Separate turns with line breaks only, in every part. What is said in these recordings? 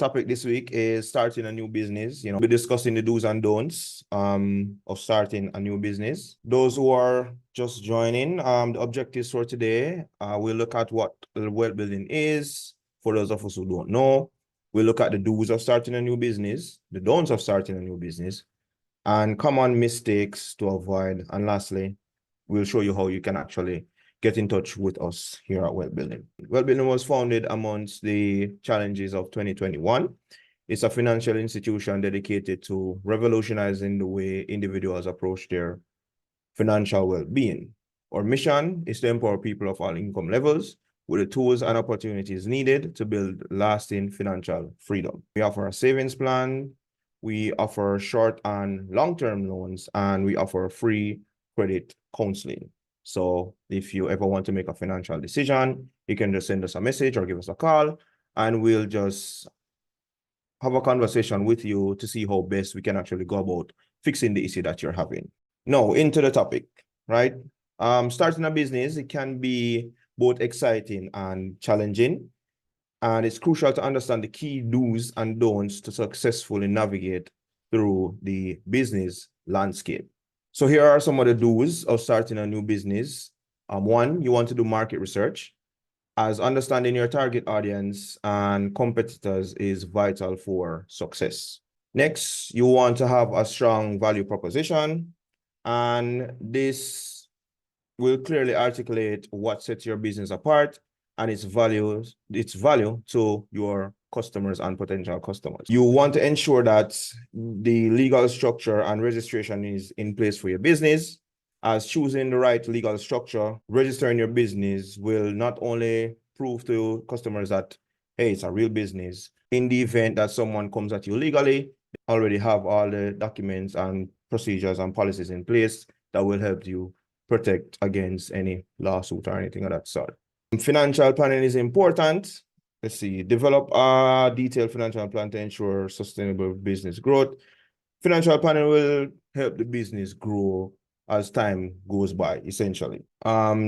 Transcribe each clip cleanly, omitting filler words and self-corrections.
topic this week is starting a new business. We're discussing the do's and don'ts of starting a new business. Those who are just joining, the objectives for today, we'll look at what wealth building is. For those of us who don't know, we'll look at the do's of starting a new business, the don'ts of starting a new business, and common mistakes to avoid. And lastly, we'll show you how you can actually get in touch with us here at Wealth Building. Wealth Building was founded amongst the challenges of 2021. It's a financial institution dedicated to revolutionizing the way individuals approach their financial well-being. Our mission is to empower people of all income levels with the tools and opportunities needed to build lasting financial freedom. We offer a savings plan, we offer short and long-term loans, and we offer free credit counseling. So if you ever want to make a financial decision, you can just send us a message or give us a call, and we'll just have a conversation with you to see how best we can actually go about fixing the issue that you're having. Now, into the topic, right? Starting a business, it can be both exciting and challenging, and it's crucial to understand the key do's and don'ts to successfully navigate through the business landscape. So here are some of the do's of starting a new business. One, you want to do market research, as understanding your target audience and competitors is vital for success. Next, you want to have a strong value proposition, and this will clearly articulate what sets your business apart and its value to your customers and potential customers. You want to ensure that the legal structure and registration is in place for your business, as choosing the right legal structure, registering your business will not only prove to customers that, hey, it's a real business. In the event that someone comes at you legally, they already have all the documents and procedures and policies in place that will help you protect against any lawsuit or anything of that sort. Financial planning is important. Let's see, develop a detailed financial plan to ensure sustainable business growth. Financial planning will help the business grow as time goes by, essentially.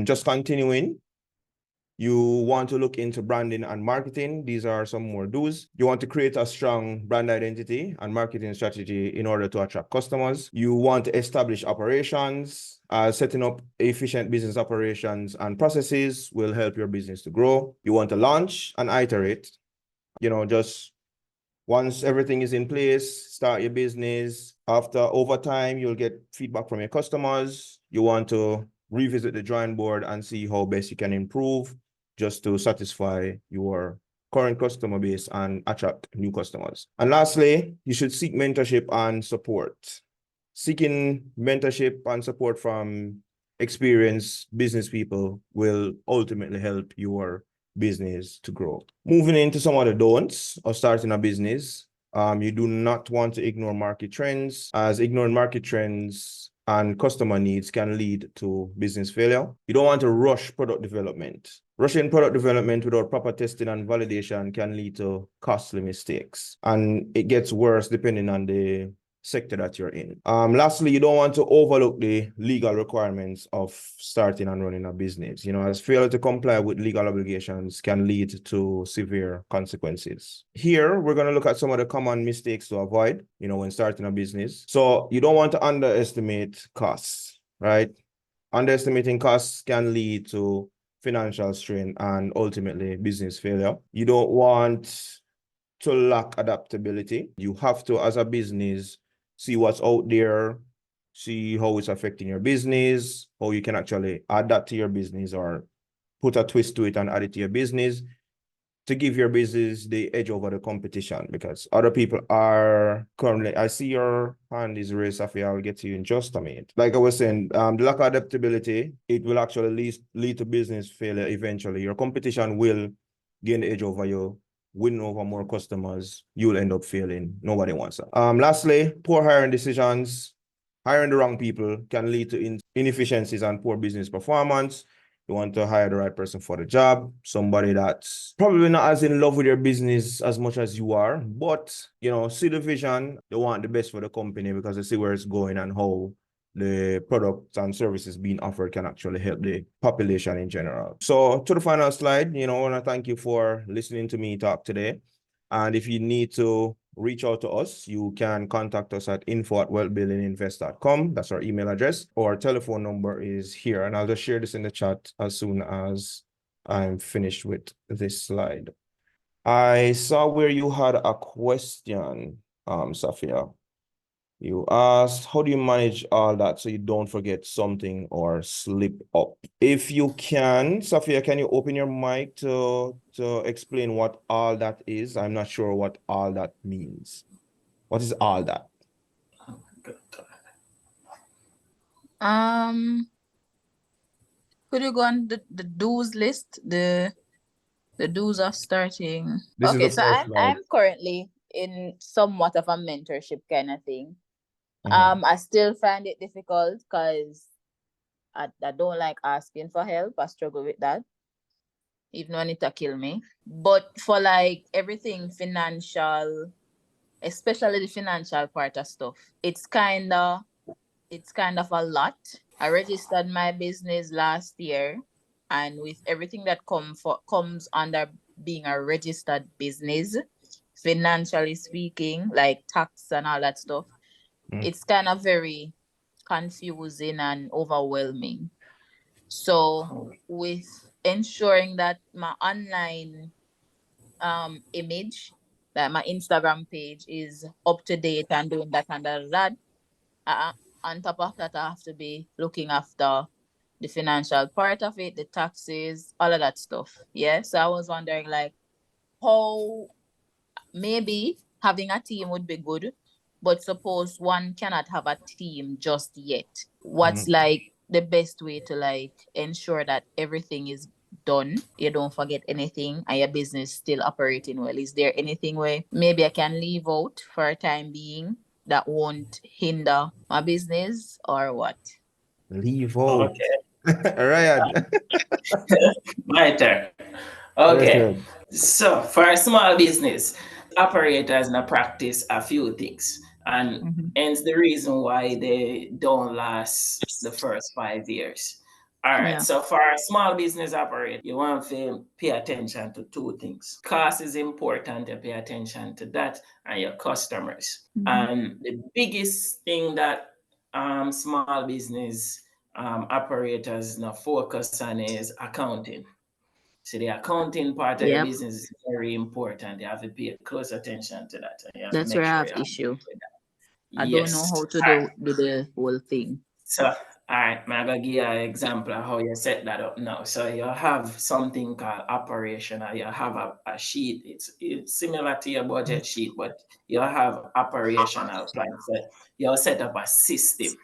Just continuing, you want to look into branding and marketing. These are some more do's. You want to create a strong brand identity and marketing strategy in order to attract customers. You want to establish operations. Setting up efficient business operations and processes will help your business to grow. You want to launch and iterate. Just once everything is in place, start your business. Over time, you'll get feedback from your customers. You want to revisit the drawing board and see how best you can improve just to satisfy your current customer base and attract new customers. And lastly, you should seek mentorship and support. Seeking mentorship and support from experienced business people will ultimately help your business to grow. Moving into some of the don'ts of starting a business, you do not want to ignore market trends, as ignoring market trends and customer needs can lead to business failure. You don't want to rush product development. Rushing product development without proper testing and validation can lead to costly mistakes, and it gets worse depending on the sector that you're in. Lastly, you don't want to overlook the legal requirements of starting and running a business. As failure to comply with legal obligations can lead to severe consequences. Here, we're going to look at some of the common mistakes to avoid, when starting a business. So you don't want to underestimate costs, right? Underestimating costs can lead to financial strain and ultimately business failure. You don't want to lack adaptability. You have to, as a business, see what's out there, see how it's affecting your business, how you can actually add that to your business or put a twist to it and add it to your business to give your business the edge over the competition, because other people are currently, I see your hand is raised, Safi, I'll get to you in just a minute. Like I was saying, the lack of adaptability, it will actually lead to business failure eventually. Your competition will gain the edge over you, win over more customers, you'll end up failing. Nobody wants that. Lastly, poor hiring decisions. Hiring the wrong people can lead to inefficiencies and poor business performance. You want to hire the right person for the job, somebody that's probably not as in love with your business as much as you are, but, see the vision. They want the best for the company because they see where it's going and how the products and services being offered can actually help the population in general. So to the final slide, I want to thank you for listening to me talk today. And if you need to reach out to us, you can contact us at info@wealthbuildinginvest.com. That's our email address. Our telephone number is here. And I'll just share this in the chat as soon as I'm finished with this slide. I saw where you had a question, Safia. You asked, how do you manage all that so you don't forget something or slip up? If you can, Safia, can you open your mic to explain what all that is? I'm not sure what all that means. What is all that?
Could you go on the do's list, the do's of starting?
This is
Okay,
the
so
first slide.
I'm currently in somewhat of a mentorship kind of thing.
Mhm.
I still find it difficult because I don't like asking for help. I struggle with that, even when it'll kill me. But for like everything financial, especially the financial part of stuff, it's kind of a lot. I registered my business last year, and with everything that comes under being a registered business, financially speaking, like tax and all that stuff, it's kind of very confusing and overwhelming. So with ensuring that my online image, that my Instagram page is up to date and doing that and that, uh, on top of that, I have to be looking after the financial part of it, the taxes, all of that stuff. Yeah. So I was wondering, like, how maybe having a team would be good, but suppose one cannot have a team just yet. What's like the best way to like ensure that everything is done, you don't forget anything, and your business still operating well? Is there anything where maybe I can leave out for a time being that won't hinder my business, or what?
Leave out.
Okay.
Ryan.
My turn.
Your
Okay.
turn.
So for a small business, operators now practice a few things. And hence the reason why they don't last the first 5 years. All right.
Yeah.
So for a small business operator, you want to pay attention to two things. Cost is important to pay attention to that and your customers. And the biggest thing that small business operators now focus on is accounting. So the accounting part of your
Yep.
business is very important. You have to pay close attention to that, and you have to
That's
make
where I
sure
have
you're happy
issue.
with that.
I don't know
Yes.
how to
All right.
do the whole thing.
So, all right, I'm gonna give you an example of how you set that up now. So you have something called operation, or you have a sheet. It's similar to your budget sheet, but you have operational plan. So you set up a system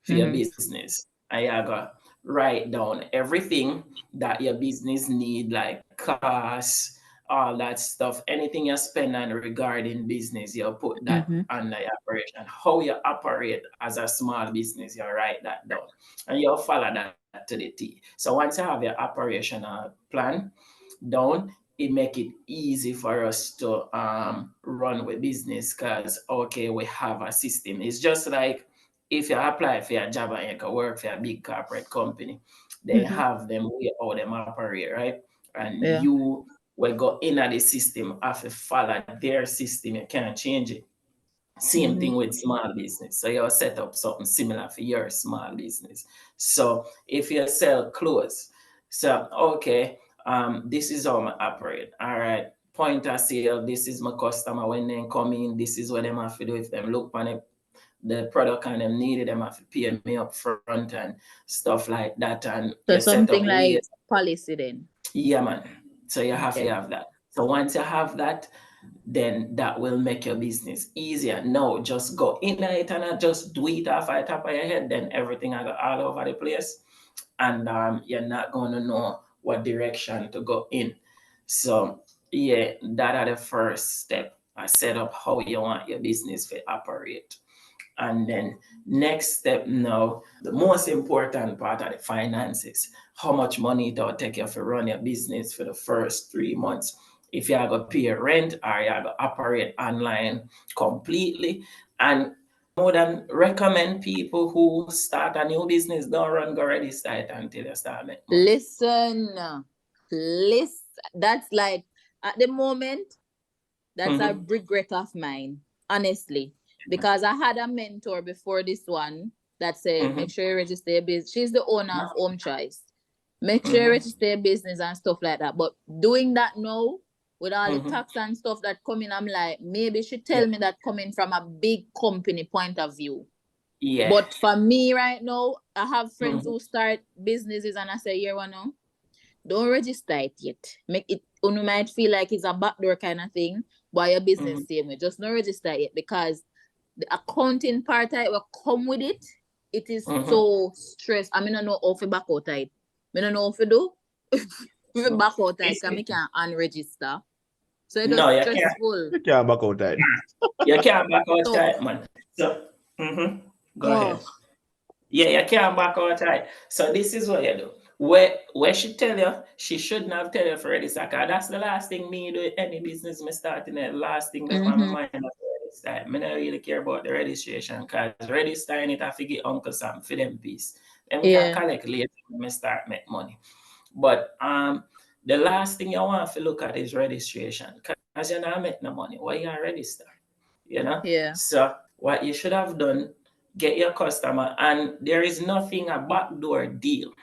for your business. And you gotta write down everything that your business need, like costs, all that stuff. Anything you spend on regarding business, you put that under your operation. How you operate as a small business, you write that down. And you follow that to the T. So once you have your operational plan down, it make it easy for us to run with business because okay, we have a system. It's just like if you apply for a job and you can work for a big corporate company, they have them way how them operate, right? And
Yeah.
you will go in at the system, have to follow their system. You can't change it. Same thing with small business. So you'll set up something similar for your small business. So if you sell clothes, so okay, this is how I operate. All right, point of sale. This is my customer when they come in. This is what they have to do. If them look on it, the product and them needed, them have to pay me up front and stuff like that. And
So
you set up
something like
ways.
policy then.
Yeah, man. So you have to
Okay.
have that. So once you have that, then that will make your business easier. No, just go in it and just do it off the top of your head, then everything I got all over the place. And you're not going to know what direction to go in. So, yeah, that are the first step. I set up how you want your business to operate. And then next step now, the most important part of the finances. How much money it will take you to run your business for the first 3 months. If you are going to pay rent or you are going to operate online completely. And more than recommend people who start a new business, don't run go register it until you start making money.
Listen, that's like at the moment That's a regret of mine, honestly. Because I had a mentor before this one that said, make sure you register your business. She's the owner of Home Choice. Make sure you register your business and stuff like that. But doing that now, with all the tax and stuff that come in, I'm like, maybe she tell me that coming from a big company point of view.
Yeah.
But for me right now, I have friends who start businesses and I say, here one now, don't register it yet. Make it, you might feel like it's a backdoor kind of thing, but your business same way. Just don't register it because the accounting part of it will come with it. It is so stressed. I mean, I don't know how to back out it. I don't know how to do. If you back out it, because I can't unregister. So it's
No, you can't.
stressful.
You can't back out that.
You can't back out
So-
that, man. So, go ahead. Yeah, you can't back out that. So this is what you do. Where she tell you, she shouldn't have tell you for register. Cause that's the last thing me do any business me starting the last thing that my mind of register. I don't really care about the registration because registering it I forget Uncle Sam for them piece. Then we can collect later when me start make money. But the last thing you want to look at is registration. Because you're not making no money. Why you register? You know?
Yeah.
So what you should have done, get your customer, and there is nothing a backdoor deal,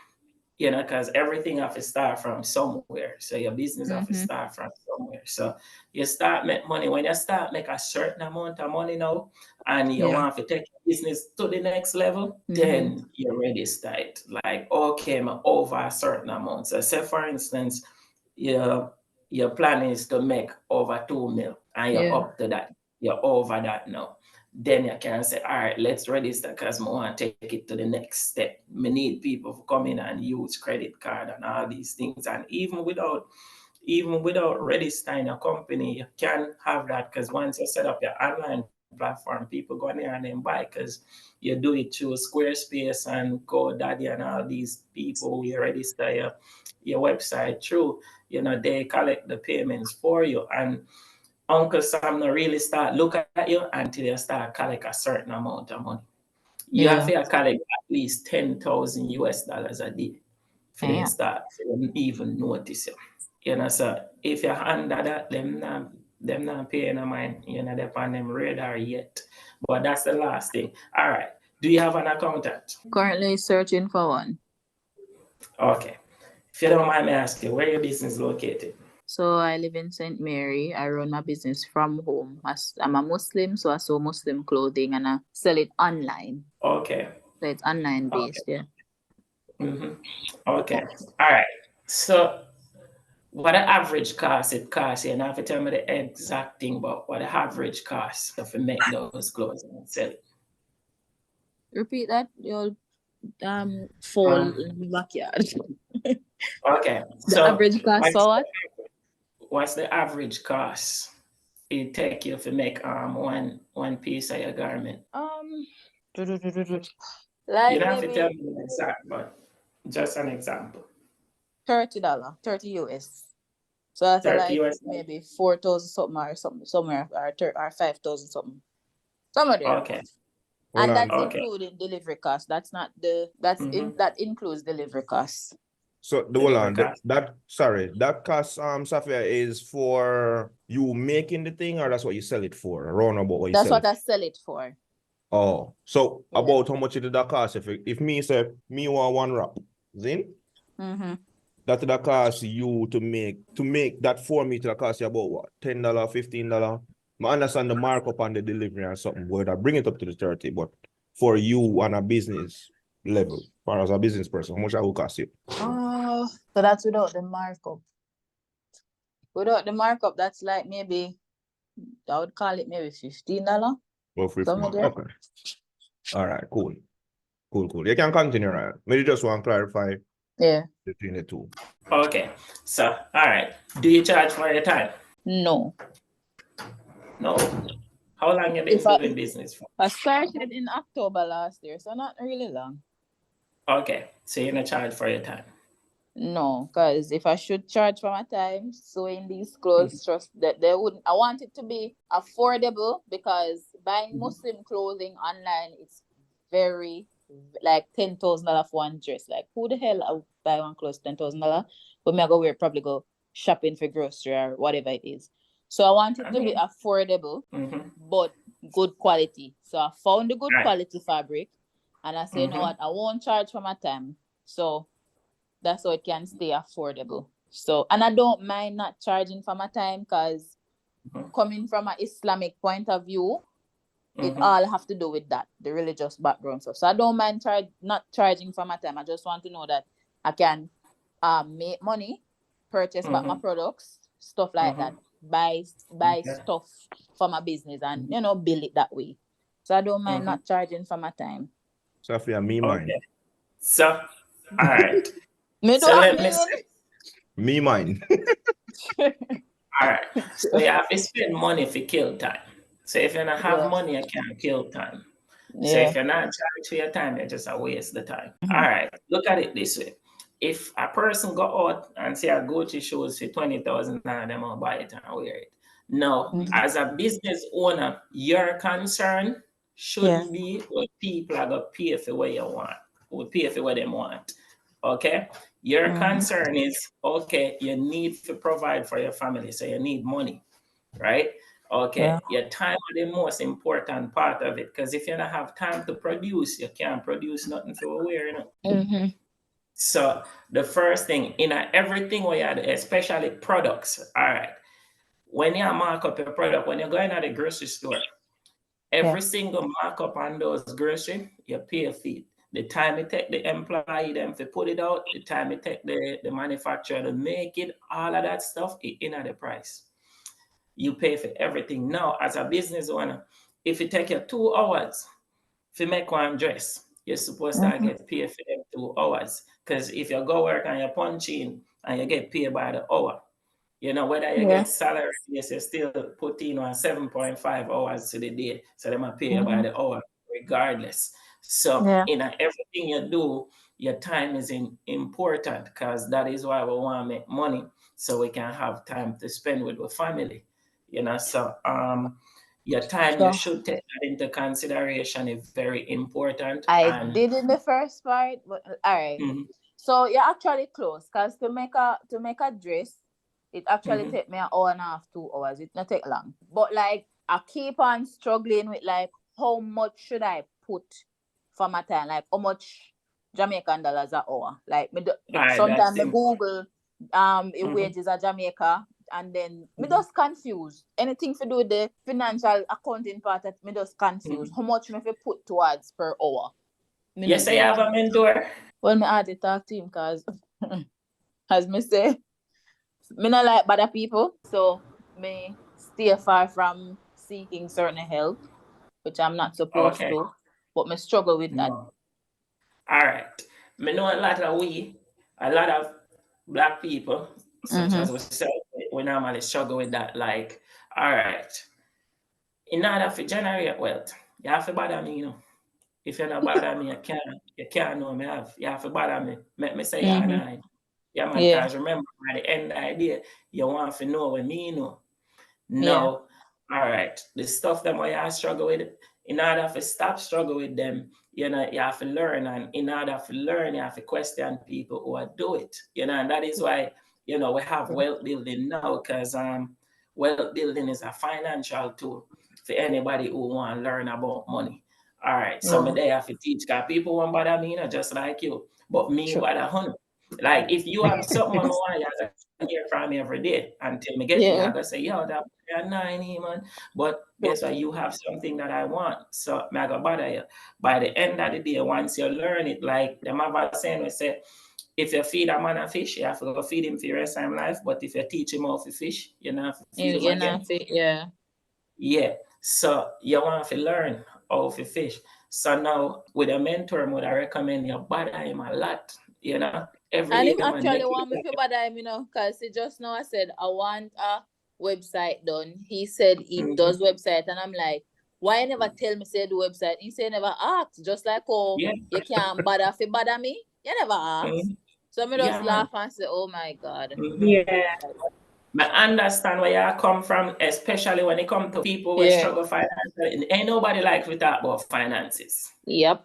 you know, because everything have to start from somewhere. So your business have to start from somewhere. So you start make money. When you start make a certain amount of money now, and you want to take your business to the next level, then you register it. Like, okay, I'm over a certain amount. So say for instance, your plan is to make over 2 mil, and you're up to that. You're over that now. Then you can say, all right, let's register because I want to take it to the next step. We need people to come in and use credit card and all these things. And even without registering a company, you can have that because once you set up your online platform, people go in there and then buy because you do it through Squarespace and GoDaddy and all these people you register your website through. You know, they collect the payments for you. And Uncle Sam not really start look at you until you start collect a certain amount of money. You have to collect at least $10,000 a day for them start for them even notice you. You know, so if you're under that, them not paying no mind, you know, they're on them radar yet. But that's the last thing. All right. Do you have an accountant?
Currently searching for one.
Okay. If you don't mind me asking, where your business located?
So I live in St. Mary. I run my business from home. I'm a Muslim, so I sew Muslim clothing and I sell it online.
Okay.
So it's online based,
Okay. Okay. All right. So what the average cost it costs you, and I have to tell me the exact thing about what the average cost if you make those clothes and sell it.
Repeat that. You'll fall in the backyard.
Okay.
The
So
average cost for what?
What's the average cost it take you to make one piece of your garment?
Like
You don't have to
maybe
tell me the exact, but just an example.
$30, 30 US. So that's
30
like
US.
maybe 4,000 something or something somewhere or 5,000 something. Somewhere there.
Okay.
And that's including delivery costs. That's not that includes delivery costs.
So the hold on, that cost Safia is for you making the thing, or that's what you sell it for? Around about what you
That's
sell
what I sell it for.
Oh, so about how much did that cost? If me say me want one wrap, Zin? That cost you to make that for me to cost you about what? $10, $15? I understand the markup on the delivery or something, but I bring it up to the 30, but for you on a business level, or as a business person, how much that will cost you?
Oh, so that's without the markup. Without the markup, that's like maybe I would call it maybe $15.
Well, okay. All right, cool. Cool. You can continue, right? Maybe just want to clarify between the two.
Okay. So, all right. Do you charge for your time?
No.
How long have you been doing business for?
I started in October last year, so not really long.
Okay. So you're not charge for your time?
No, because if I should charge for my time sewing these clothes, trust that they wouldn't. I want it to be affordable because buying Muslim clothing online is very like $10,000 for one dress. Like who the hell I buy one clothes $10,000? But me I go wear probably go shopping for grocery or whatever it is. So I want it to be affordable, but good quality. So I found the good quality fabric, and I say, you know what, I won't charge for my time. So that's how it can stay affordable. So, and I don't mind not charging for my time, because coming from an Islamic point of view, it all have to do with that, the religious background stuff. So I don't mind not charging for my time. I just want to know that I can make money, purchase back my products, stuff like that, buy stuff for my business, and build it that way. So I don't mind not charging for my time.
Sophia, me mine.
So, all right.
Me
So
don't
let me
mean.
say,
Me mine.
all right. So you have to spend money to kill time. So if you don't have money, you can't kill time. So if you're not charged for your time, you're just a waste the time. All right. Look at it this way. If a person go out and say a Gucci shoes for 20,000, them will buy it and wear it. No, as a business owner, your concern shouldn't be what people are gonna pay for what you want, or pay for what they want. Okay? Your concern is, okay, you need to provide for your family, so you need money, right? Okay, your time is the most important part of it, because if you don't have time to produce, you can't produce nothing for wear. So the first thing in everything we have, especially products, all right, when you mark up your product, when you're going to the grocery store, every single markup on those grocery, you pay a fee. The time it take the employee them to put it out, the time it take the manufacturer to make it, all of that stuff, it in at the price. You pay for everything. Now, as a business owner, if it take you 2 hours to make one dress, you're supposed to get paid for them 2 hours. Because if you go work and you punch in and you get paid by the hour, whether you get salary, yes, you still put in on 7.5 hours to the day. So they might pay you by the hour regardless. So in everything you do, your time is important, because that is why we want to make money, so we can have time to spend with the family. So your time, you should take that into consideration. It's very important.
I did in the first part, but all right. So you're actually close, because to make a dress, it actually take me an hour and a half, 2 hours. It not take long. But like, I keep on struggling with like, how much should I put for my time? Like, how much Jamaican dollars an hour? Like, sometimes I Google wages of Jamaica, and then me just confused. Anything to do with the financial accounting part, that me just confused. How much me fi put towards per hour?
Yes, I have a mentor.
Well, me had to talk to him, because as me say, me not like bad people, so me stay far from seeking certain help, which I'm not supposed to, but me struggle with that.
All right. Me know a lot of Black people, such as myself, we normally struggle with that. Like, all right, in order to generate wealth, you have to bother me, If you're not bother me, you can't know me. You have to bother me. Make me say yeah, nah. Yeah, man, because remember, at the end of the day, you want to know what me know. No. All right. The stuff that I struggle with, in order to stop struggle with them, you have to learn. And in order to learn, you have to question people who do it. And that is why, we have wealth building now, because wealth building is a financial tool for anybody who want to learn about money. All right. So me there have to teach, because people won't bother me, just like you. But me bother 100. Like, if you have something on one, you have to hear from me every day until me get it. I gotta say, yo, that man. But guess what? You have something that I want. So I go bother you. By the end of the day, once you learn it, like them have a saying, we say, if you feed a man a fish, you have to go feed him for the rest of his life. But if you teach him how to fish, you know, feed him again. Yeah. So you want to learn how to fish. So now with a mentor, I recommend you bother him a lot, every
And
day.
him actually want me to bother him, because he just now I said, I want a website done. He said he does website, and I'm like, why you never tell me say the website? He said never asked, just like, oh, you can't bother if you bother me. You never asked. So I just laugh and say, oh my God.
I understand where you come from, especially when it comes to people who struggle financially. Ain't nobody likes to talk about finances.
Yep.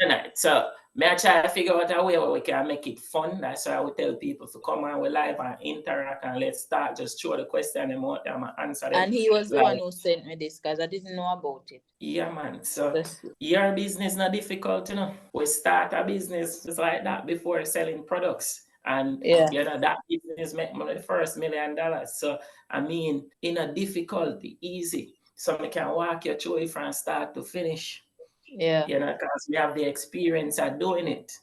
No. So may I try to figure out a way where we can make it fun. That's why I would tell people to come on with live and interact and let's start. Just throw the question and more time and answer them.
And he was the
Like,
one who sent me this because I didn't know about it.
yeah, man. So
That's-
your business not difficult, you know. We start a business just like that before selling products. And
Yeah.
you know that business make money first $1 million. So I mean, in a difficulty, easy. So I can walk you through it from start to finish.
Yeah.
You know, because we have the experience at doing it.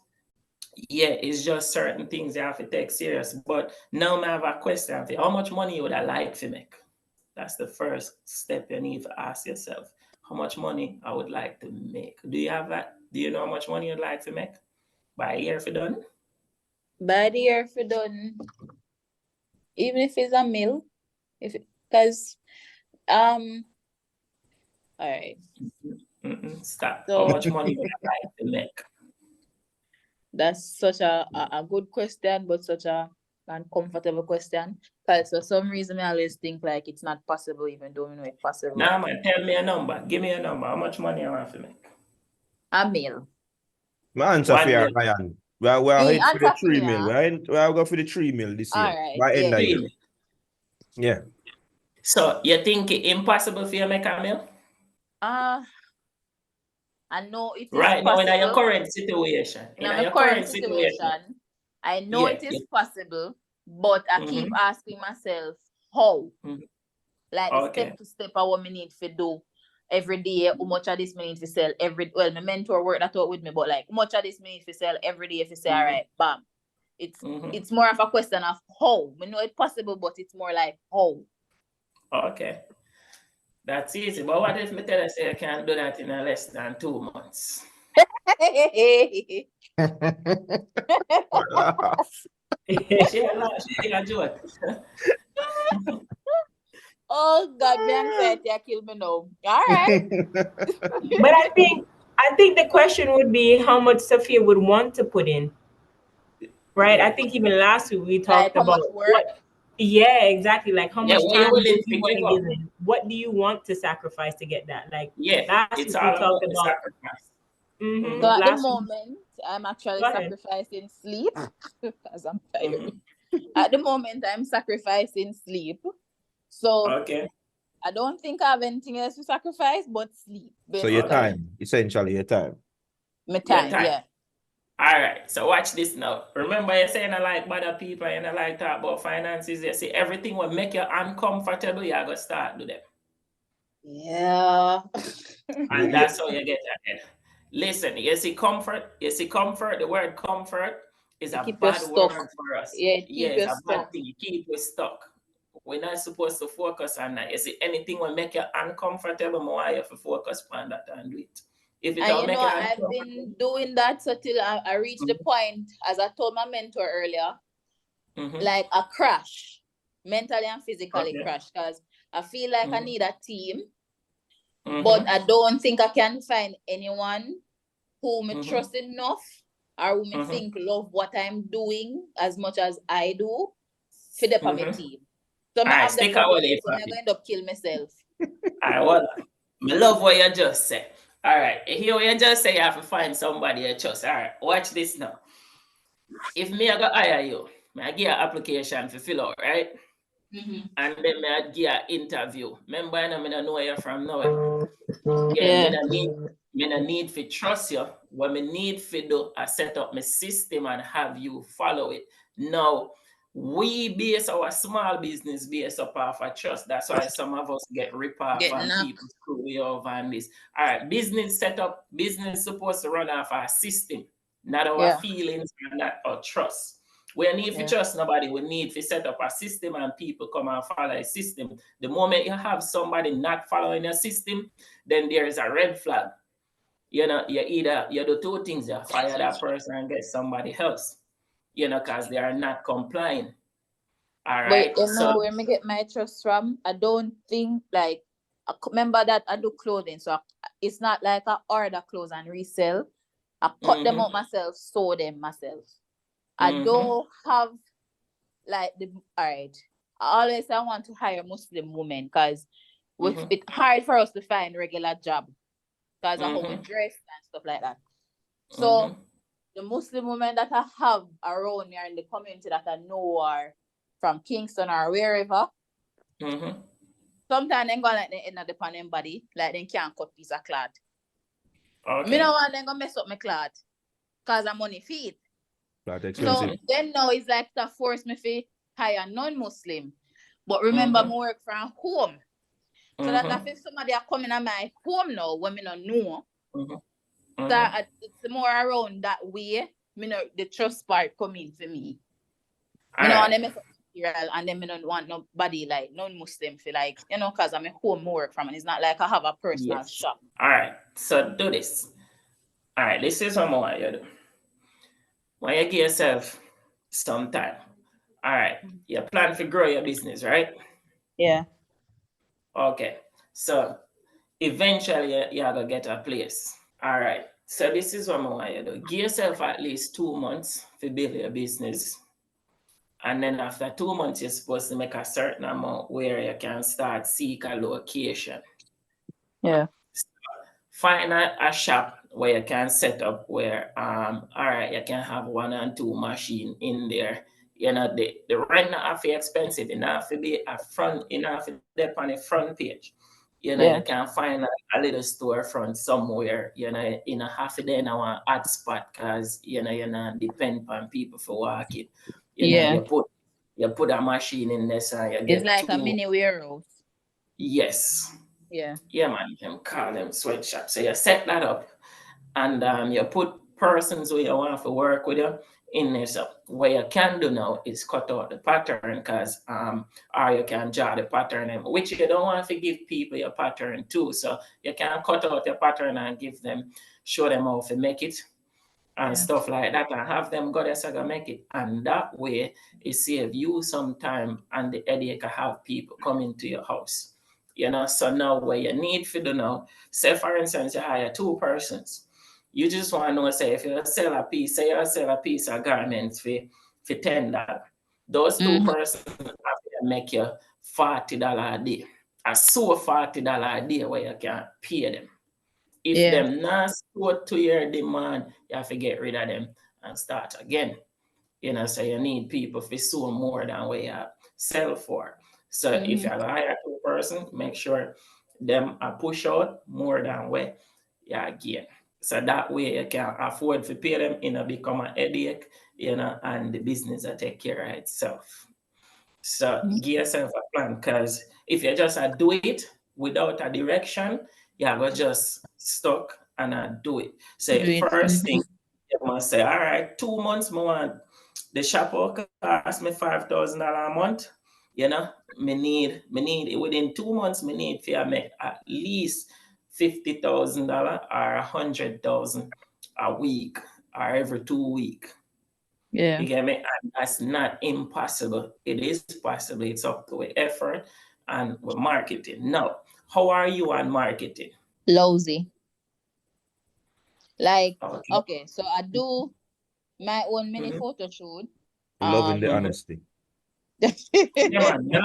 Yeah, it's just certain things you have to take serious. But now I have a question for you. How much money would I like to make? That's the first step you need to ask yourself. How much money I would like to make? Do you have that? Do you know how much money you'd like to make by a year if you're done?
By the year if you done, even if it's a mill, because all right.
Stop.
So-
How much money would I like to make?
That's such a good question, but such a uncomfortable question. Because for some reason I always think like it's not possible, even though we know it's possible.
Now, man, tell me a number. Give me a number. How much money I want to make?
A mill.
My answer for
1
you,
million.
Ryan. We're
Me
heading for the
answer for
3
me,
mil,
huh?
right? We'll go for the 3 mil this year.
All right,
By end
yeah.
of year.
Really?
Yeah.
So you think it impossible for you to make a meal?
I know it is
Right now, in your
possible.
current situation.
In my current situation, I know it is possible, but I keep asking myself how. Like the step to step of what I need to do every day, how much of this I need to sell my mentor worked that out with me, but like how much of this I need to sell every day if you say, all right, bam. It's more of a question of how. I know it's possible, but it's more like how.
Okay. That's easy. But what if me tell you say I can do that in less than 2 months? She a joke.
Oh God, my anxiety kill me now. All right.
But I think the question would be how much Sophia would want to put in. Right?
Yeah.
I think even last week we
Like
talked
how
about
much work?
yeah, exactly. Like how
Yeah,
much
what you
time do
willing
you
to
want
give
to
up?
give in? What do you want to sacrifice to get that? Like
Yeah,
last
it's
week we
all about
talked
the
about
sacrifice.
So at the
last week.
moment, I'm actually
Go ahead.
sacrificing sleep because I'm tired. At the moment, I'm sacrificing sleep. So
Okay.
I don't think I have anything else to sacrifice but sleep.
So your
basically.
time, essentially your time.
My
Your
time,
time.
yeah.
All right. So watch this now. Remember, you're saying I like bother people and I like talk about finances. You see, everything will make you uncomfortable. You gotta start do them.
Yeah.
And that's how you get ahead. Listen, you see comfort. The word comfort is a
Keep you
bad word
stuck.
for us.
Yeah, keep
It's
you
a bad
stuck.
thing. You keep you stuck. We're not supposed to focus on that. You see, anything will make you uncomfortable, more you have to focus on that and do it. If it
And
don't
you
make
know,
you
I've
uncomfortable,
been doing that so till I reached the point, as I told my mentor earlier, like a crash, mentally and physically crash, because I feel like I need a team, but I don't think I can find anyone who me trust enough or who me think love what I'm doing as much as I do for the my team. So I have the
stick
problem,
away there,
so I'm
papi.
going to end up kill myself.
I love what you just said. All right, here what you just say, you have to find somebody you trust. All right, watch this now. If me I go hire you, I give you an application to fill out, right? And then I give you an interview. Remember, I know you from now. Yeah, me no need to trust you. What me need to do is set up my system and have you follow it. Now, we base our small business based up off of trust. That's why some of us get rip off and people screw you over and this. All right, business setup, business supposed to run off our system, not our feelings and not our trust. We need to trust nobody. We need to set up a system and people come and follow a system. The moment you have somebody not following your system, then there is a red flag. You know, you do two things. You fire that person and get somebody else. You know, because they are not complying. All right.
But you know where me get my trust from? I don't think like I remember that I do clothing, so it's not like I order clothes and resell. I cut them out myself, sew them myself. I don't have like all right. I always say I want to hire Muslim women because it's hard for us to find regular job because of how we dress and stuff like that. So the Muslim women that I have around here in the community that I know are from Kingston or wherever, sometimes they go like they end up upon them body, like they can't cut piece of cloth. Me no want them go mess up my cloth because I'm money feet.
Cloth expensive.
So then now it's like to force me to hire non-Muslim. But remember, I work from home. So that if somebody are coming at my home now, when me don't know, so it's more around that way. Me know the trust part coming for me. Me no want to mess up material, and then me don't want nobody like non-Muslim feel like, you know, because I'm a home work from, and it's not like I have a personal shop.
All right, so do this. All right, this is what I want you to do. When you give yourself some time, all right, you plan to grow your business, right?
Yeah.
Okay, so eventually you're going to get a place. All right, so this is what I want you to do. Give yourself at least 2 months to build your business. And then after 2 months, you're supposed to make a certain amount where you can start seek a location.
Yeah.
Find a shop where you can set up where all right, you can have 1 and 2 machine in there. You know, the rent not have to be expensive, it not have to be a front, it not have to be on the front page. You know, you can find a little storefront somewhere, you know, in a half a day in a hot spot because you know you're not depend on people for walking. You know, you put a machine in there so you get
it's like a mini warehouse.
Yes.
Yeah.
Yeah, man, you can call them sweatshop. So you set that up and you put persons who you want to work with you in there. So what you can do now is cut out the pattern because or you can draw the pattern in, which you don't want to give people your pattern too. So you can cut out your pattern and give them, show them how to make it and stuff like that, and have them go there so go make it. And that way it save you some time and the headache of have people coming to your house. You know, so now what you need to do now, say for instance, you hire 2 persons. You just want to know, say, if you sell a piece, say you sell a piece of garments for $10. Those 2 persons have to make you $40 a day. I saw $40 a day where you can pay them. If them not support to your demand, you have to get rid of them and start again. You know, so you need people to sew more than what you sell for. So if you have a hire 2 person, make sure them are push out more than what you gain. So that way you can afford to pay them, you know, become a headache, you know, and the business will take care of itself. So give yourself a plan, because if you just do it without a direction, you're going to just stuck and do it. So first thing, you must say, all right, 2 months more. The shop will cost me $5,000 a month. You know, me need within 2 months, me need to make at least $50,000 or $100,000 a week or every 2 weeks.
Yeah.
You get me? And that's not impossible. It is possible. It's up to effort and with marketing. Now, how are you on marketing?
Lousy. Like, okay, so I do my own mini photo shoot.
Loving the honesty.
Yeah, man.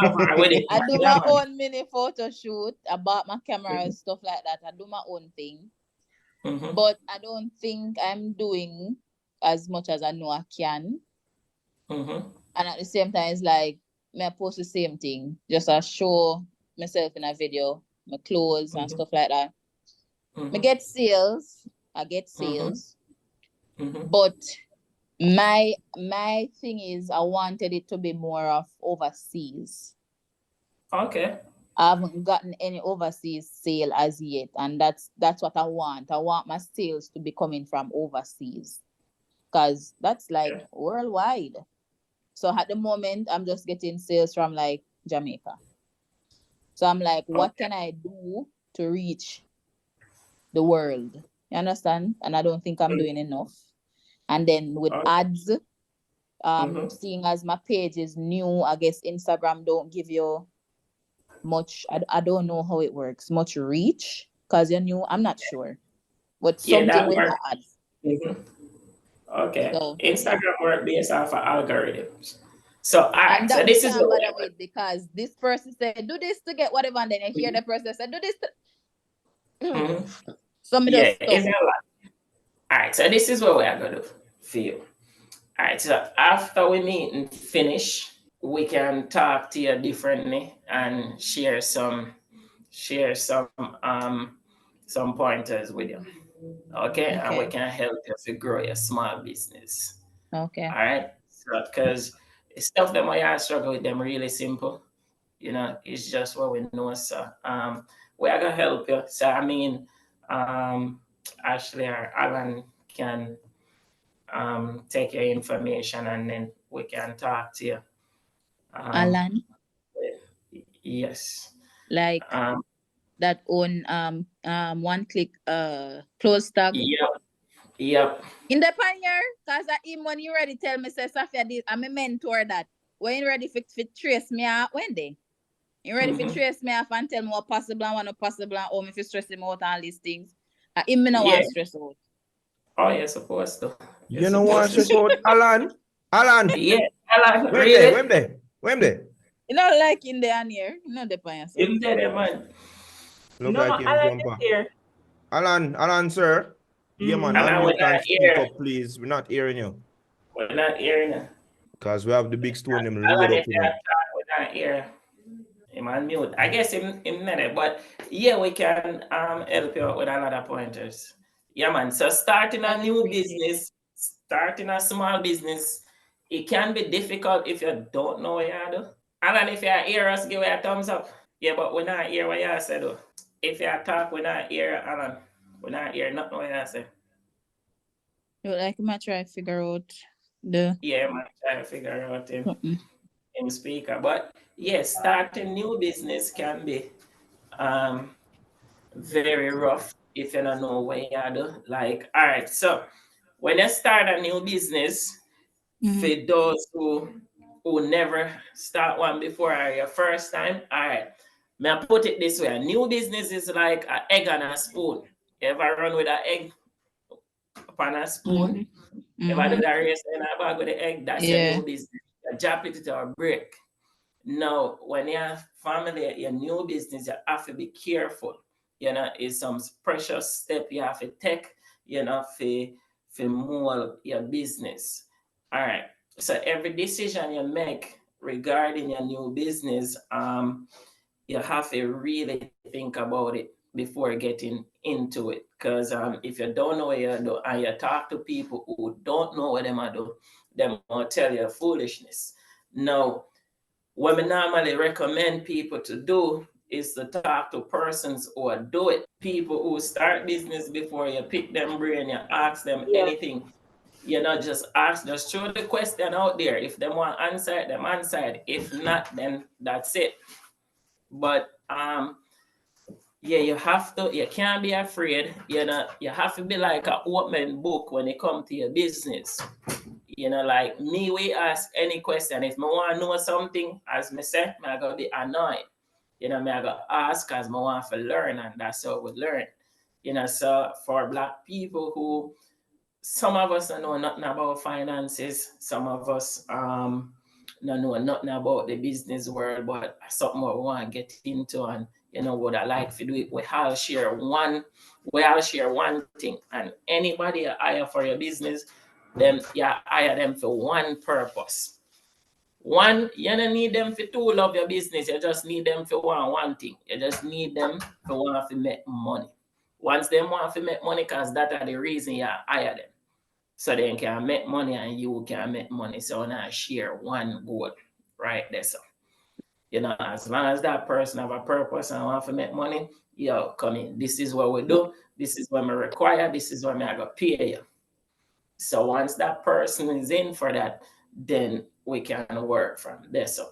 I do my own mini photo shoot. I bought my camera and stuff like that. I do my own thing. But I don't think I'm doing as much as I know I can. And at the same time, it's like, I post the same thing. Just I show myself in a video, my clothes and stuff like that. I get sales. I get sales. But my thing is I wanted it to be more of overseas.
Okay.
I haven't gotten any overseas sale as yet, and that's what I want. I want my sales to be coming from overseas, because that's like worldwide. So at the moment, I'm just getting sales from like Jamaica. So I'm like, what can I do to reach the world? You understand? And I don't think I'm doing enough. And then with ads, seeing as my page is new, I guess Instagram don't give you much. I don't know how it works. Much reach, because you're new. I'm not sure. But something with the ads.
Okay.
So,
Instagram work based off of algorithms. So, all right.
And
so this is what
it, because this person said, do this to get whatever, and then I hear the person say, do this to... Some just stuff.
It's a lot. All right, so this is what we are gonna do for you. All right, so after we meet and finish, we can talk to you differently and share some pointers with you. Okay, and we
Okay.
can help you to grow your small business.
Okay.
All right, so because stuff that I struggle with them really simple. It's just what we know. So we are gonna help you. So I mean, Ashley or Alan can take your information and then we can talk to you.
Alan,
Yes.
like
Um,
that own one click close tag.
yep.
In the pioneer, cause him when you ready tell me say Safia this I'm a mentor that when you ready to trace me out when they you ready to trace me off and tell me what possible and what not possible and how me fi stress him out and all these things. Him me no
Yeah.
want stress out.
Oh, you're supposed to.
You know what, stress out, Alan? Alan,
Yeah, Alan,
when
really?
there, when there, when there?
You know like in the here, you know the pioneer. So.
You did it, man.
Look
No,
like him
Alan
jumper.
is here.
Alan, sir. Yeah, man,
Alan, we're
unmute and
not
speak
here.
up, please. We're not hearing you.
We're not hearing you.
Because we have the big stone them load
Alan,
up,
if
you
you're
know.
talking, we're not here. Him on mute. I guess him not there, but yeah, we can help you out with a lot of pointers. Yeah, man. So starting a new business, starting a small business, it can be difficult if you don't know what you do. Alan, if you hear us, give it a thumbs up. Yeah, but we're not hear what you said though. If you talk, we're not hear Alan. We're not hear nothing what you say.
You like him try to figure out the
Yeah, man, try to figure out
something.
him speaker. But yes, starting new business can be um very rough if you don't know what you do. Like, all right, so when you start a new business, for those who never start one before or your first time, all right, may I put it this way: a new business is like an egg and a spoon. You ever run with an egg upon a spoon? You ever do that race in a bag with the egg? That's your
Yeah.
new business. You drop it to a break. Now, when you have family, your new business, you have to be careful. It's some precious step you have to take, for more your business. All right. So every decision you make regarding your new business, you have to really think about it before getting into it. Because if you don't know what you do and you talk to people who don't know what they do, they will tell you foolishness. Now, what I normally recommend people to do is to talk to persons who do it. People who start business before you pick them brain, you ask them anything. Just ask, just throw the question out there. If they want answer it, them answer it. If not, then that's it. But yeah, you can't be afraid. You have to be like an open book when it comes to your business. Like me, we ask any question. If I want to know something, as me say, I gotta be annoyed. Me I gotta ask as I want to learn, and that's how we learn. So for Black people who, some of us don't know nothing about finances, some of us don't know nothing about the business world, but something we want to get into, and what I like to do it. We all share one thing, and anybody you hire for your business, them hire them for one purpose. One, you don't need them for two love your business. You just need them for one thing. You just need them for want to make money. Once they want to make money, because that are the reason you hire them. So they can make money and you can make money. So now share one goal right there. So, as long as that person have a purpose and want to make money, come in. This is what we do. This is what we require. This is what I got to pay you. So once that person is in for that, then we can work from there. So,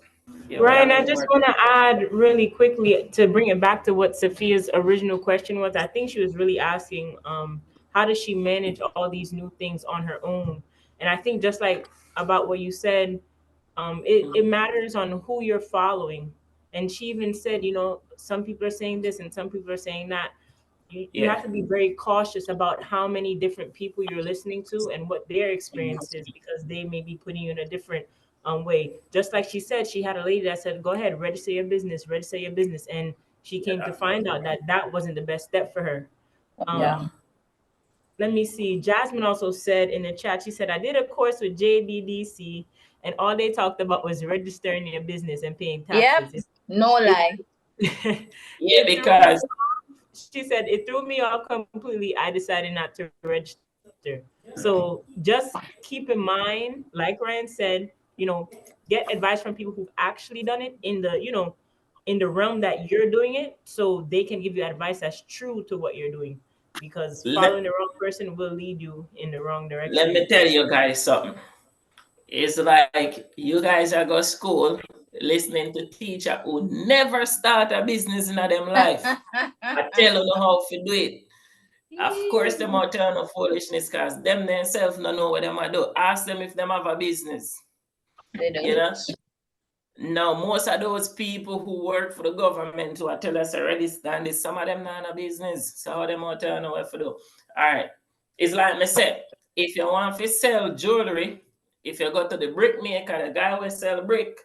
Ryan, I just want to add really quickly to bring it back to what Sophia's original question was. I think she was really asking, how does she manage all these new things on her own? And I think just like about what you said, it matters on who you're following. And she even said, some people are saying this and some people are saying that. You have to be very cautious about how many different people you're listening to and what their experience is, because they may be putting you in a different way. Just like she said, she had a lady that said, go ahead, register your business. And she came to find out that that wasn't the best step for her. let me see. Jasmine also said in the chat, she said, I did a course with JBDC and all they talked about was registering your business and paying taxes.
Yep, no lie.
Yeah,
It threw me
because
off. She said, it threw me off completely. I decided not to register. So just keep in mind, like Ryan said, get advice from people who've actually done it in the realm that you're doing it, so they can give you advice that's true to what you're doing, because
let,
following the wrong person will lead you in the wrong
let
direction.
me tell you guys something. It's like you guys are go school listening to teacher who never start a business in them life. I tell you how to do it. Of course, them out turn of foolishness because them themselves don't know what them are do. Ask them if them have a business.
They
You
don't.
know? Now, most of those people who work for the government who are tell us already stand this, some of them not in a business. So how them out turn know what to do. All right. It's like me said, if you want to sell jewelry, if you go to the brick maker, the guy will sell brick,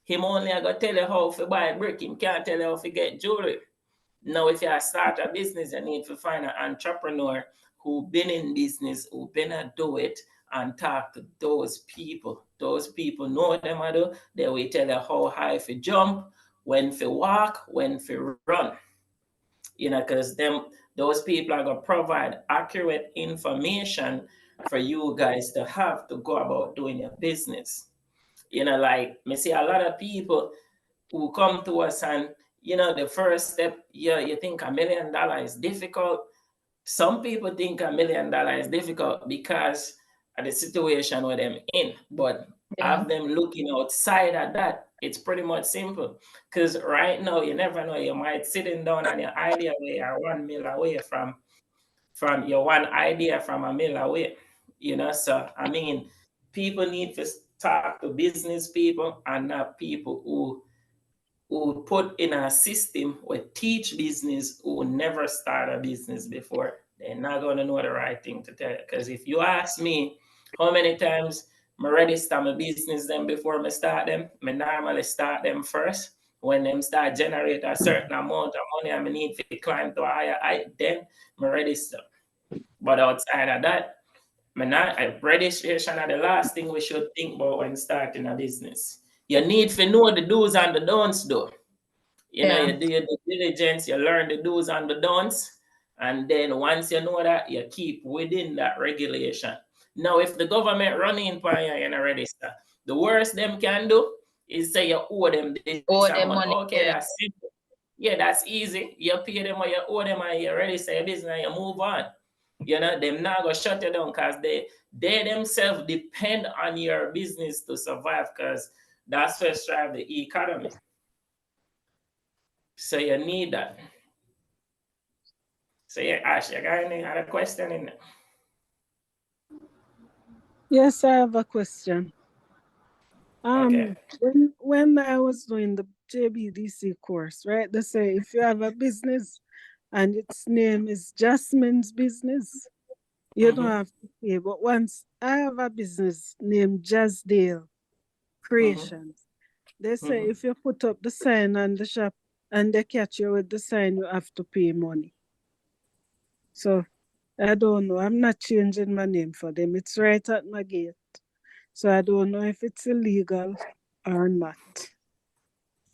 him only I go tell you how to buy brick. Him can't tell you how to get jewelry. Now, if you start a business, you need to find an entrepreneur who been in business, who been a do it, and talk to those people. Those people know them I do. They will tell you how high to jump, when to walk, when to run. Because those people are gonna provide accurate information for you guys to have to go about doing your business. Like me see a lot of people who come to us and the first step, you think $1 million is difficult. Some people think $1 million is difficult because of the situation where them in, but
Yeah.
have them looking outside of that. It's pretty much simple. Because right now, you never know, you might sitting down on your idea where you're 1 mil away from your one idea from $1 mil away. So I mean, people need to talk to business people and not people who put in a system or teach business who never start a business before. They're not going to know the right thing to tell you. Because if you ask me how many times I register my business them before I start them, I normally start them first. When them start generate a certain amount of money I need to climb to a higher height, then I register. But outside of that, registration are the last thing we should think about when starting a business. You need to know the do's and the don'ts, though.
Yeah.
You do your due diligence, you learn the do's and the don'ts, and then once you know that, you keep within that regulation. Now, if the government running in you and register, the worst them can do is say you owe them this
Owe
amount.
them money.
Okay,
Yeah.
that's simple. Yeah, that's easy. You pay them or you owe them and you register your business and you move on. Them not gonna shut you down because they themselves depend on your business to survive, because that's what drive the economy. So you need that. So yeah, Ash, you got any other question in there?
Yes, I have a question.
Okay.
When I was doing the JBDC course, right? They say if you have a business and its name is Jasmine's business, you don't have to pay. But once I have a business named Jasdale Creations, they say if you put up the sign on the shop and they catch you with the sign, you have to pay money. So I don't know. I'm not changing my name for them. It's right at my gate. So I don't know if it's illegal or not.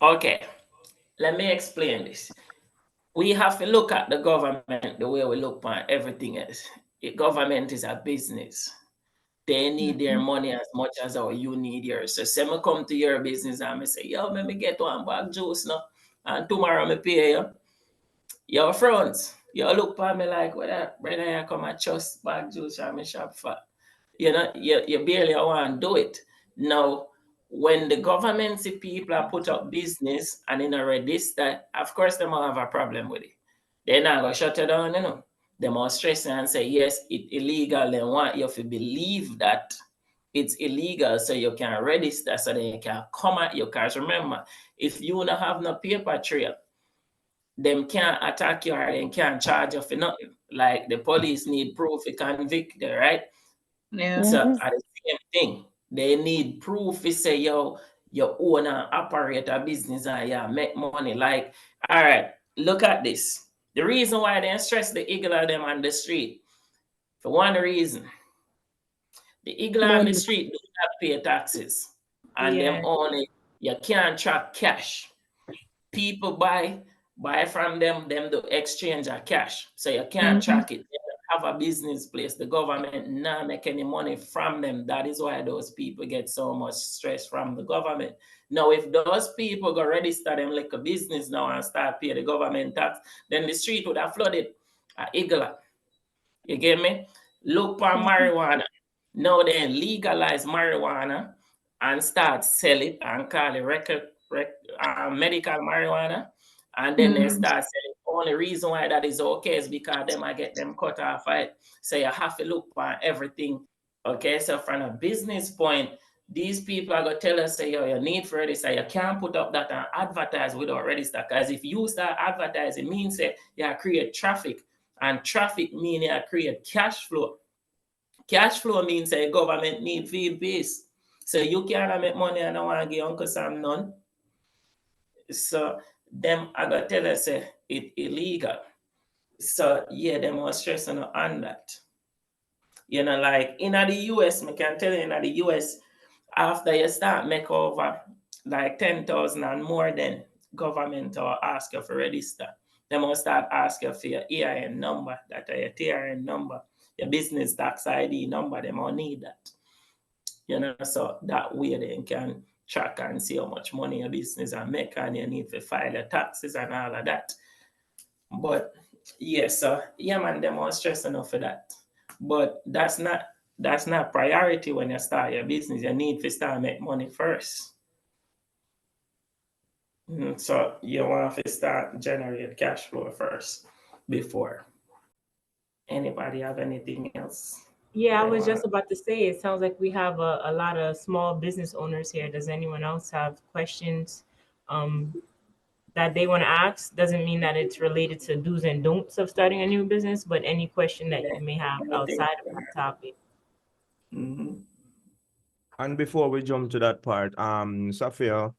Okay. Let me explain this. We have to look at the government the way we look at everything else. The government is a business. They need their money as much as how you need yours. So say me come to your business and me say, yo, let me get one bag juice now. And tomorrow me pay you. Your friends, you look at me like, what that brother, you come and trust bag juice and me shop for. You barely want to do it. Now, when the government see people are put up business and in a register, of course they might have a problem with it. They're not gonna shut it down, They must stress and say, yes, it's illegal. They want you to believe that it's illegal so you can register so they can come at you. Because remember, if you don't have no paper trail, them can't attack you or they can't charge you for nothing. Like the police need proof to convict you, right?
Yeah.
So at the same thing, they need proof to say, yo, you own and operate a business and you make money. Like, all right, look at this. The reason why they stress the eagle of them on the street, For one reason, the eagle on the street do not pay taxes, and them only you can't track cash. People buy from them do exchange of cash, so you can't track it. They don't have a business place. The government not make any money from them. That is why those people get so much stress from the government. Now, if those people go register them like a business now and start pay the government tax, then the street would have flooded. Eagle. You get me? Look for marijuana. Now they legalize marijuana and start sell it and call it medical marijuana. And then they start selling. Only reason why that is okay is because they might get them cut off. Right? So you have to look for everything. Okay, so from a business point, these people are going to tell us, say, yo, you need for register. You can't put up that and advertise without register. Because if you start advertising, it means that you create traffic. And traffic means you create cash flow. Cash flow means a government need feed base. So you can't make money and I want to give Uncle Sam none. So them I got tell us it illegal. So yeah, them was stressing on that. Like in the US, I can tell you in the US, after you start make over like 10,000 and more, then government will ask you for register. They must start asking for your EIN number, that your TRN number, your business tax ID number, they will need that. So that way they can track and see how much money your business are make, and you need to file your taxes and all of that. But yes, so yeah, man, them all stress enough for that. But that's not priority when you start your business. You need to start make money first. So you want to start generate cash flow first before. Anybody have anything else?
Yeah, I was just about to say, it sounds like we have a lot of small business owners here. Does anyone else have questions that they want to ask? Doesn't mean that it's related to do's and don'ts of starting a new business, but any question that you may have outside of that topic.
And before we jump to that part, Safia,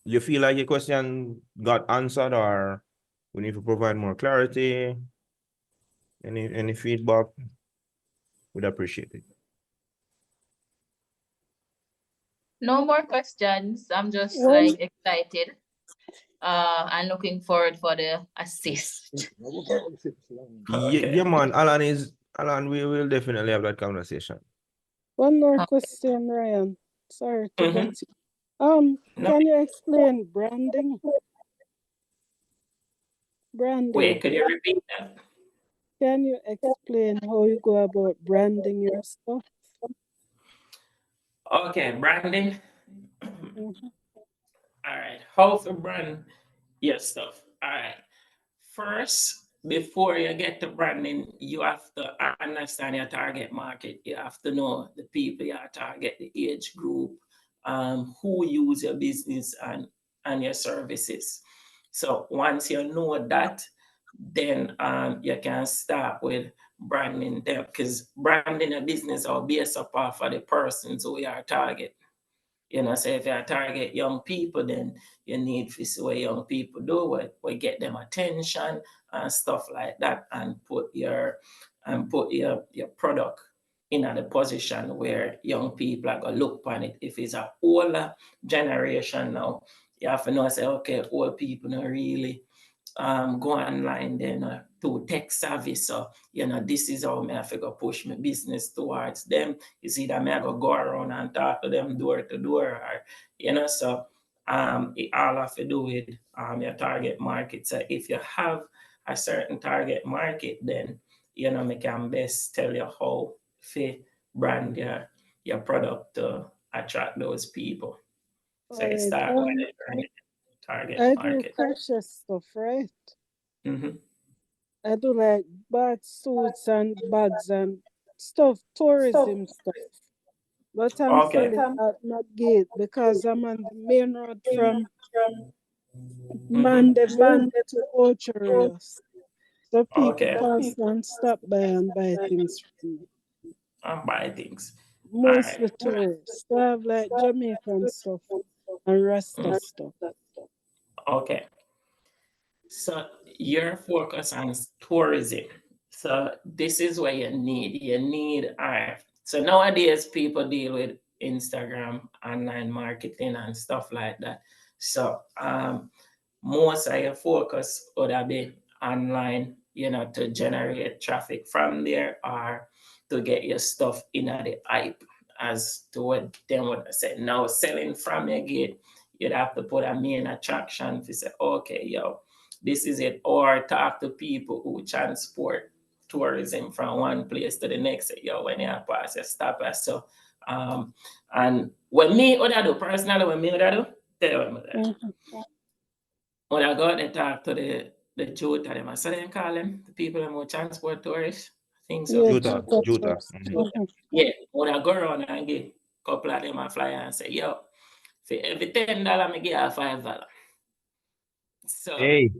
you feel like your question got answered, or we need to provide more clarity? Any feedback? Would appreciate it.
No more questions. I'm just like excited. And looking forward for the assist.
Yeah, man. Alan, we will definitely have that conversation.
One more question, Ryan. Sorry to cut you. Can you explain branding?
Wait, could you repeat that?
Can you explain how you go about branding your stuff?
Okay, branding. All right, how to brand your stuff. All right, first, before you get to branding, you have to understand your target market. You have to know the people you target, the age group, who use your business and your services. So once you know that, then you can start with branding them, because branding a business will base up off of the persons who you are target. So if you target young people, then you need to see what young people do, what get them attention and stuff like that, and put your product in the position where young people are gonna look upon it. If it's a older generation now, you have to know, say, okay, old people don't really go online, then to tech savvy. So, this is how I have to go push my business towards them. You see that I go around and talk to them door to door, or, so it all have to do with your target market. So if you have a certain target market, then, I can best tell you how to brand your product to attract those people. So you start with the target market.
I do precious stuff, right?
Mm-hmm.
I do like bad suits and bags and stuff, tourism stuff. But I'm selling at my gate because I'm on the main road from Mandeville to Ocherios. So people pass and stop by and buy things from me.
Buy things.
Mostly tourists. So I have like Jamaican stuff and Rasta stuff.
Okay. So you're focused on tourism. So this is what you need, all right. So nowadays people deal with Instagram, online marketing and stuff like that. So most of your focus would have been online, to generate traffic from there or to get your stuff in at the hype as to what them would say. Now selling from your gate, you'd have to put a main attraction to say, okay, yo, this is it. Or talk to people who transport tourism from one place to the next. Yo, when you pass, you stop us. So and when me what I do personally, when me what I do, tell you what I do.
Mm-hmm.
When I go out and talk to the Jota, them, I say them call them the people who transport tourists. I think so.
Yeah,
Juta, Juta.
Mm-hmm.
Yeah, when I go around and get a couple of them a flyer and say, yo, for every $10, I give you $5. So
Hey,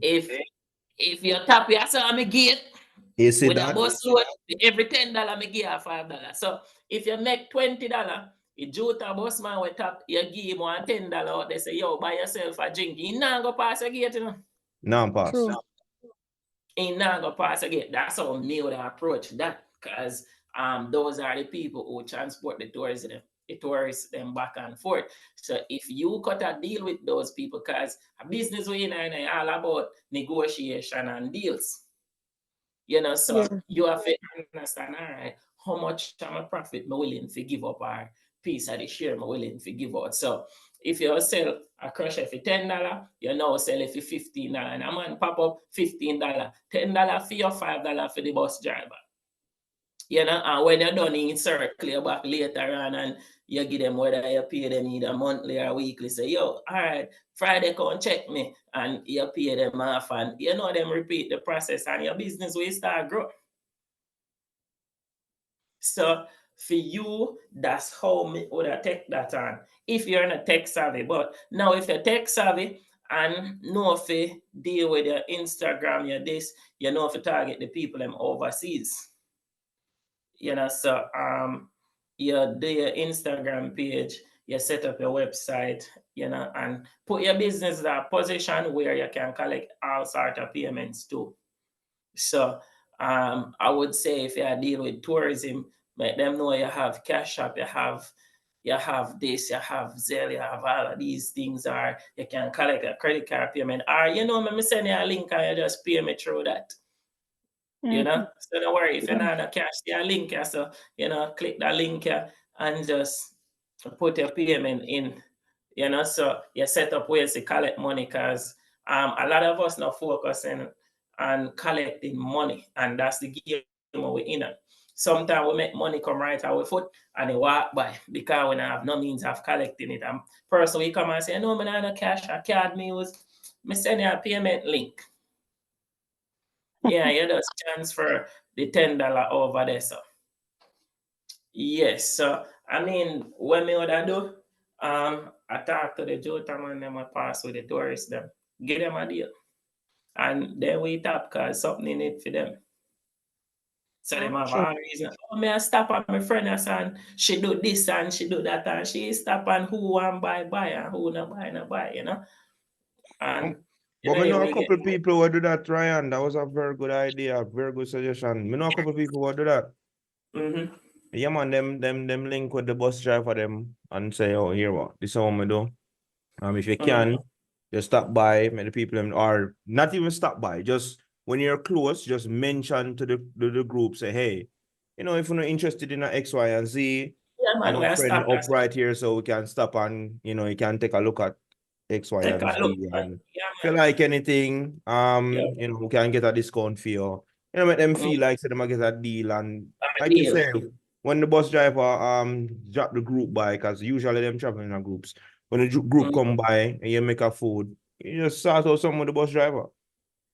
if you tap your son, I give
you see
with a
that?
bus load, every $10, I give you $5. So if you make $20, a Jota bus man will tap, you give him one $10 out, they say, yo, buy yourself a drink. You not go pass a gate,
No pass.
True.
He not go pass a gate. That's how me would approach that, because those are the people who transport the tourists them back and forth. So if you cut a deal with those people, because a business we in all about negotiation and deals. So
Yeah.
you have to understand, all right, how much of a profit I'm willing to give up or piece of the share I'm willing to give out. So if you sell a crusher for $10, you now sell it for $15. And a man pop up $15, $10 for you, $5 for the bus driver. And when you're done, you circle you back later on and you give them whether you pay them either monthly or weekly. Say, yo, all right, Friday come check me, and you pay them off, and them repeat the process, and your business will start grow. So for you, that's how me would I take that on. If you're not tech savvy, but now if you're tech savvy and know if you deal with your Instagram, your this, you know if you target the people them overseas. So you do your Instagram page, you set up your website, and put your business in a position where you can collect all sort of payments too. So I would say if you deal with tourism, make them know you have Cash App, you have this, you have Zelle, you have all of these things, or you can collect a credit card payment, or me send you a link and you just pay me through that. So don't worry if you're not a cash your link here. So click that link here and just put your payment in. So you set up ways to collect money, because a lot of us now focusing on collecting money, and that's the game we're in. Sometimes we make money come right our foot and they walk by because we don't have no means of collecting it. And person we come and say, no, I don't have cash, a card me use, me send you a payment link. Yeah, you just transfer the $10 over there. So yes, so I mean, what me would I do? I talk to the Jota man, them I pass with the tourists, them give them a deal, and then we tap because something in it for them. So them have all reason. Oh, me I stop at my friend and she do this and she do that, and she stop and who want buy and who not buy. And
But me know a
we get
couple people who do that, Ryan. That was a very good idea, very good suggestion. Me know a couple people who do that. Yeah, man, them link with the bus driver them and say, oh, here what, this is what me do. If you can, just stop by, make the people them, or not even stop by, just when you're close, just mention to the group, say, hey, if you're not interested in a X, Y, and Z,
yeah, man,
I'm a
we
friend
stop
up right here, so we can stop and you can take a look at X, Y,
take
and
a look.
Z. And
Yeah,
if you like anything, we can get a discount for you. Make them feel like so them get a deal. And like you
deal.
say, when the bus driver drop the group by, because usually them traveling in groups. When the group come by and you make a food, you just start out some with the bus driver.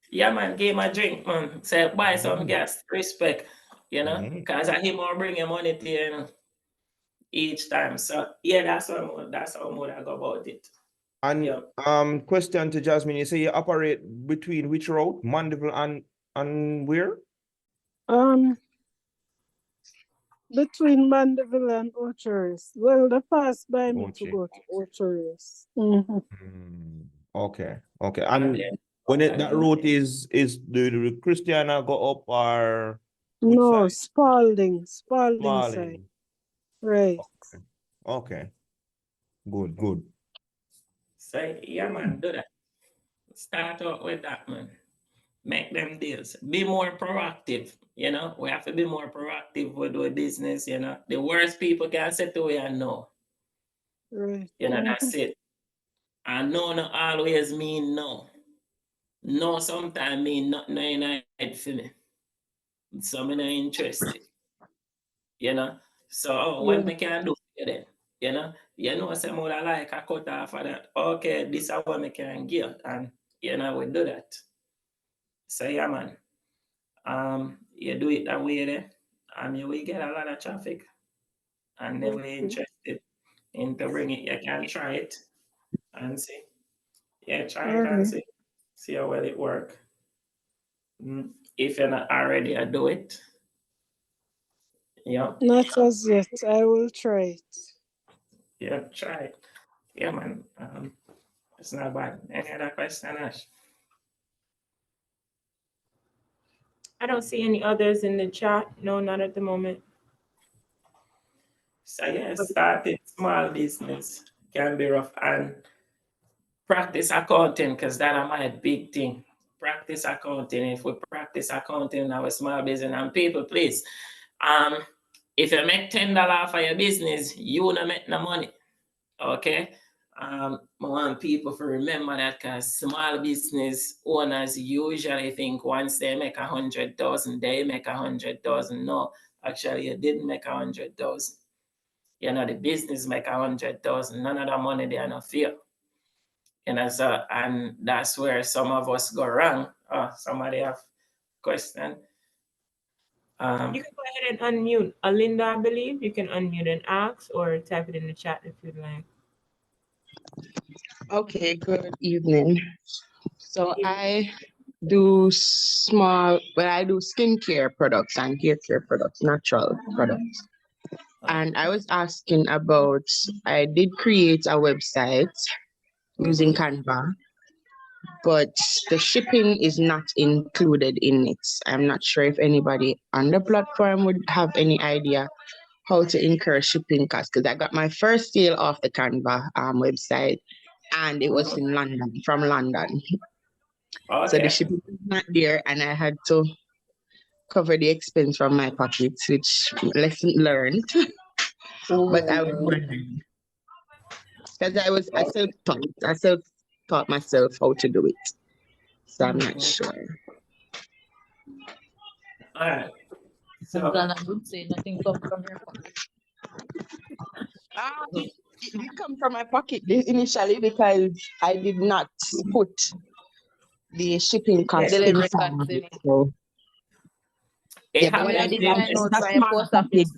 Yeah, man, give him a drink, man. Say, buy some gas, respect, because I him will bring your money to you, each time. So, yeah, that's how I go about it.
And question to Jasmine, you say you operate between which road, Mandeville and where?
Between Mandeville and Orchards. Well, they pass by me to go to Orchards.
Okay. And when that route is the Christiana go up or
No,
side?
Spalding side.
Smalling.
Right.
Okay. Good, good.
So yeah, man, do that. Start out with that, man. Make them deals. Be more proactive. You know, we have to be more proactive with our business. You know, the worst people can say to you no.
Right.
You know, that's it. And no, not always mean no. No, sometimes mean nothing in it for me. So I'm not interested. You know. So what
Yeah.
me can do for you then? You know, some would I like a cut off of that. Okay, this is what me can give, and you know we do that. So yeah, man. You do it that way there, and you will get a lot of traffic, and they will
Okay.
interested in to bring it. You can try it and see. Yeah, try
All
it and
right.
see how well it work. If you're not already, do it. Yeah,
Not as yet. I will try it.
yeah, try it. Yeah, man. It's not bad. Any other question, Ash?
I don't see any others in the chat. No, not at the moment.
So yeah, starting small business can be rough, and practice accounting, because that's my big thing. Practice accounting. If we practice accounting in our small business, and people, please, if you make $10 for your business, you will not make no money. Okay. I want people to remember that, because small business owners usually think once they make 100,000, they make 100,000. No, actually, you didn't make 100,000. You know, the business make 100,000. None of the money they are not fair. So and that's where some of us go wrong. Somebody have question.
You can go ahead and unmute. Alinda, I believe you can unmute and ask or type it in the chat if you'd like.
Okay, good evening. So I do I do skincare products and hair care products, natural products. And I was asking about, I did create a website using Canva, but the shipping is not included in it. I'm not sure if anybody on the platform would have any idea how to incur shipping costs, because I got my first sale off the Canva website, and it was in London, from London. So the
Okay.
shipping was not there, and I had to cover the expense from my pockets, which lesson learned. But I was wondering, because I self-taught myself how to do it. So I'm not sure.
All right. So
Donna would say nothing come from your pocket.
It did come from my pocket initially because I did not put the shipping cost
Delivery
inside
costs
of
in
it.
it.
So
it
yeah, but what
When
I
I
happened to
did,
did
the
I
find
best.
sent
out
a
from your
smaller
post
package.
office,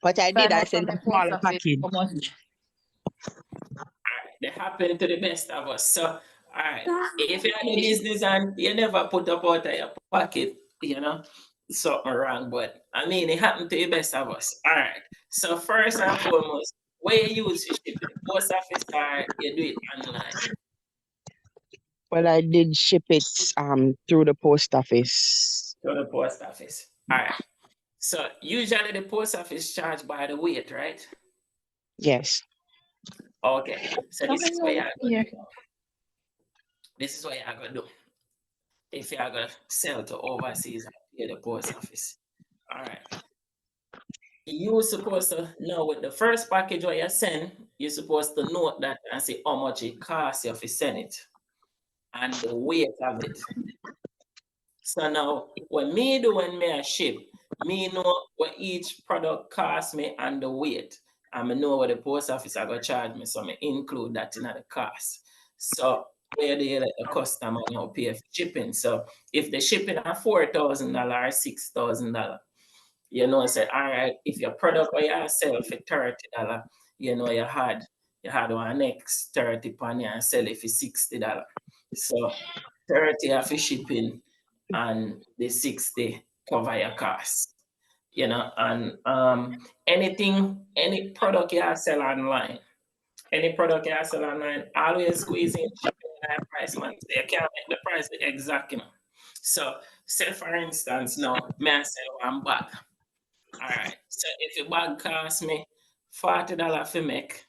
What I did,
find
I
out from
sent
the
a
post
smaller
office
package.
how much.
They happen to the best of us. So, all right, if you're in business and you never put up out of your pocket, something wrong. But I mean, it happened to the best of us. All right. So first and foremost, where you use to ship it, post office or you do it online?
Well, I did ship it through the post office.
To the post office. All right. So usually the post office charge by the weight, right?
Yes.
Okay. So this is what you're gonna
Yeah.
do. This is what you're gonna do. If you're gonna sell to overseas and pay the post office. All right. You're supposed to know with the first package what you send, you're supposed to note that and see how much it costs you to send it and the weight of it. So now, when I ship, me know what each product costs me and the weight. And I know what the post office are going to charge me, so I include that in the cost. So where they let the customer now pay for shipping. So if the shipping are $4,000 or $6,000, say, all right, if your product or you sell for $30, you had one next 30 pound and sell it for $60. So 30 are for shipping and the 60 cover your costs. And any product you sell online, always squeeze in shipping and price, man. So you can't make the price exact, So say for instance, now, may I sell one bag? All right. So if your bag cost me $40 for make,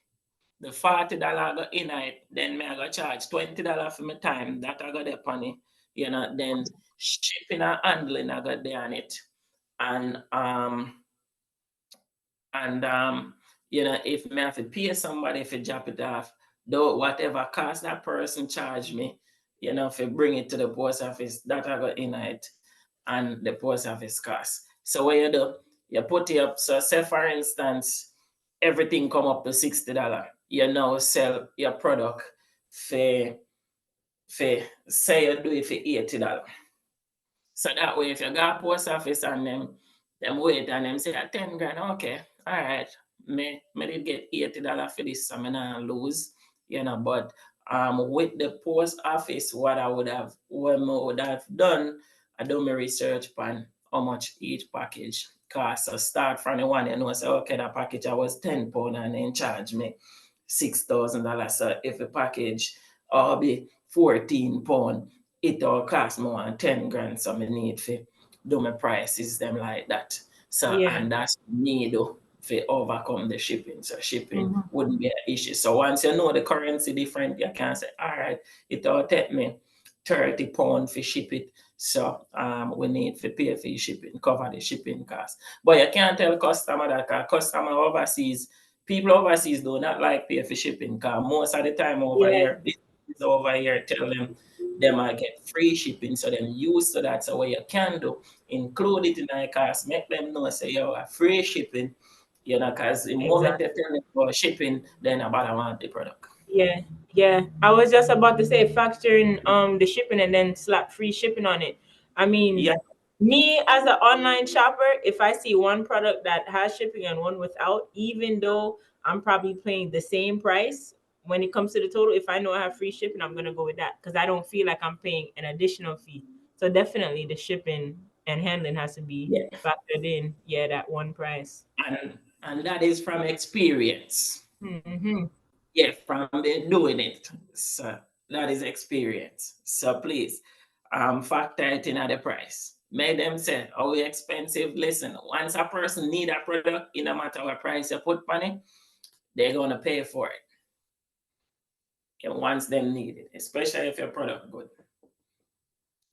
the $40 go in it, then me I go charge $20 for my time that I got there on it. You know, then shipping and handling I got there on it. And you know, if me have to pay somebody if you drop it off, though whatever cost that person charge me, you know, if you bring it to the post office, that I got in it and the post office cost. So what you do, you put it up. So say for instance, everything come up to $60. You now sell your product for say you do it for $80. So that way, if you go to post office and them wait and them say 10 grand, okay, all right, me did get $80 for this, so I not lose, you know. But with the post office, what I would have done, I do my research on how much each package costs. So start from the one, you know, say okay, that package I was £10 and then charge me $6,000. So if a package will be £14, it all cost more than 10 grand. So I need to do my prices them like that. So and that's me though to overcome the shipping. So shipping wouldn't be an issue. So once you know the currency different, you can say, all right, it will take me £30 for ship it. So we need to pay for shipping, cover the shipping cost. But you can't tell customer that because customer overseas, people overseas do not like pay for shipping because most of the time over here, businesses over here tell them might get free shipping. So them used to that. So what you can do, include it in the cost, make them know, say, yo, a free shipping, you know, because the moment they tell them about shipping, then about I want the product.
Yeah. I was just about to say factoring the shipping and then slap free shipping on it. I mean,
Yeah.
me as an online shopper, if I see one product that has shipping and one without, even though I'm probably paying the same price when it comes to the total, if I know I have free shipping, I'm gonna go with that because I don't feel like I'm paying an additional fee. So definitely the shipping and handling has to be
Yeah.
factored in. Yeah, that one price.
And that is from experience.
Mm-hmm.
Yeah, from doing it. So that is experience. So please, factor it in at the price. Make them say, oh, we expensive. Listen, once a person need a product, in no matter what price you put on it, they're gonna pay for it. And once them need it, especially if your product good.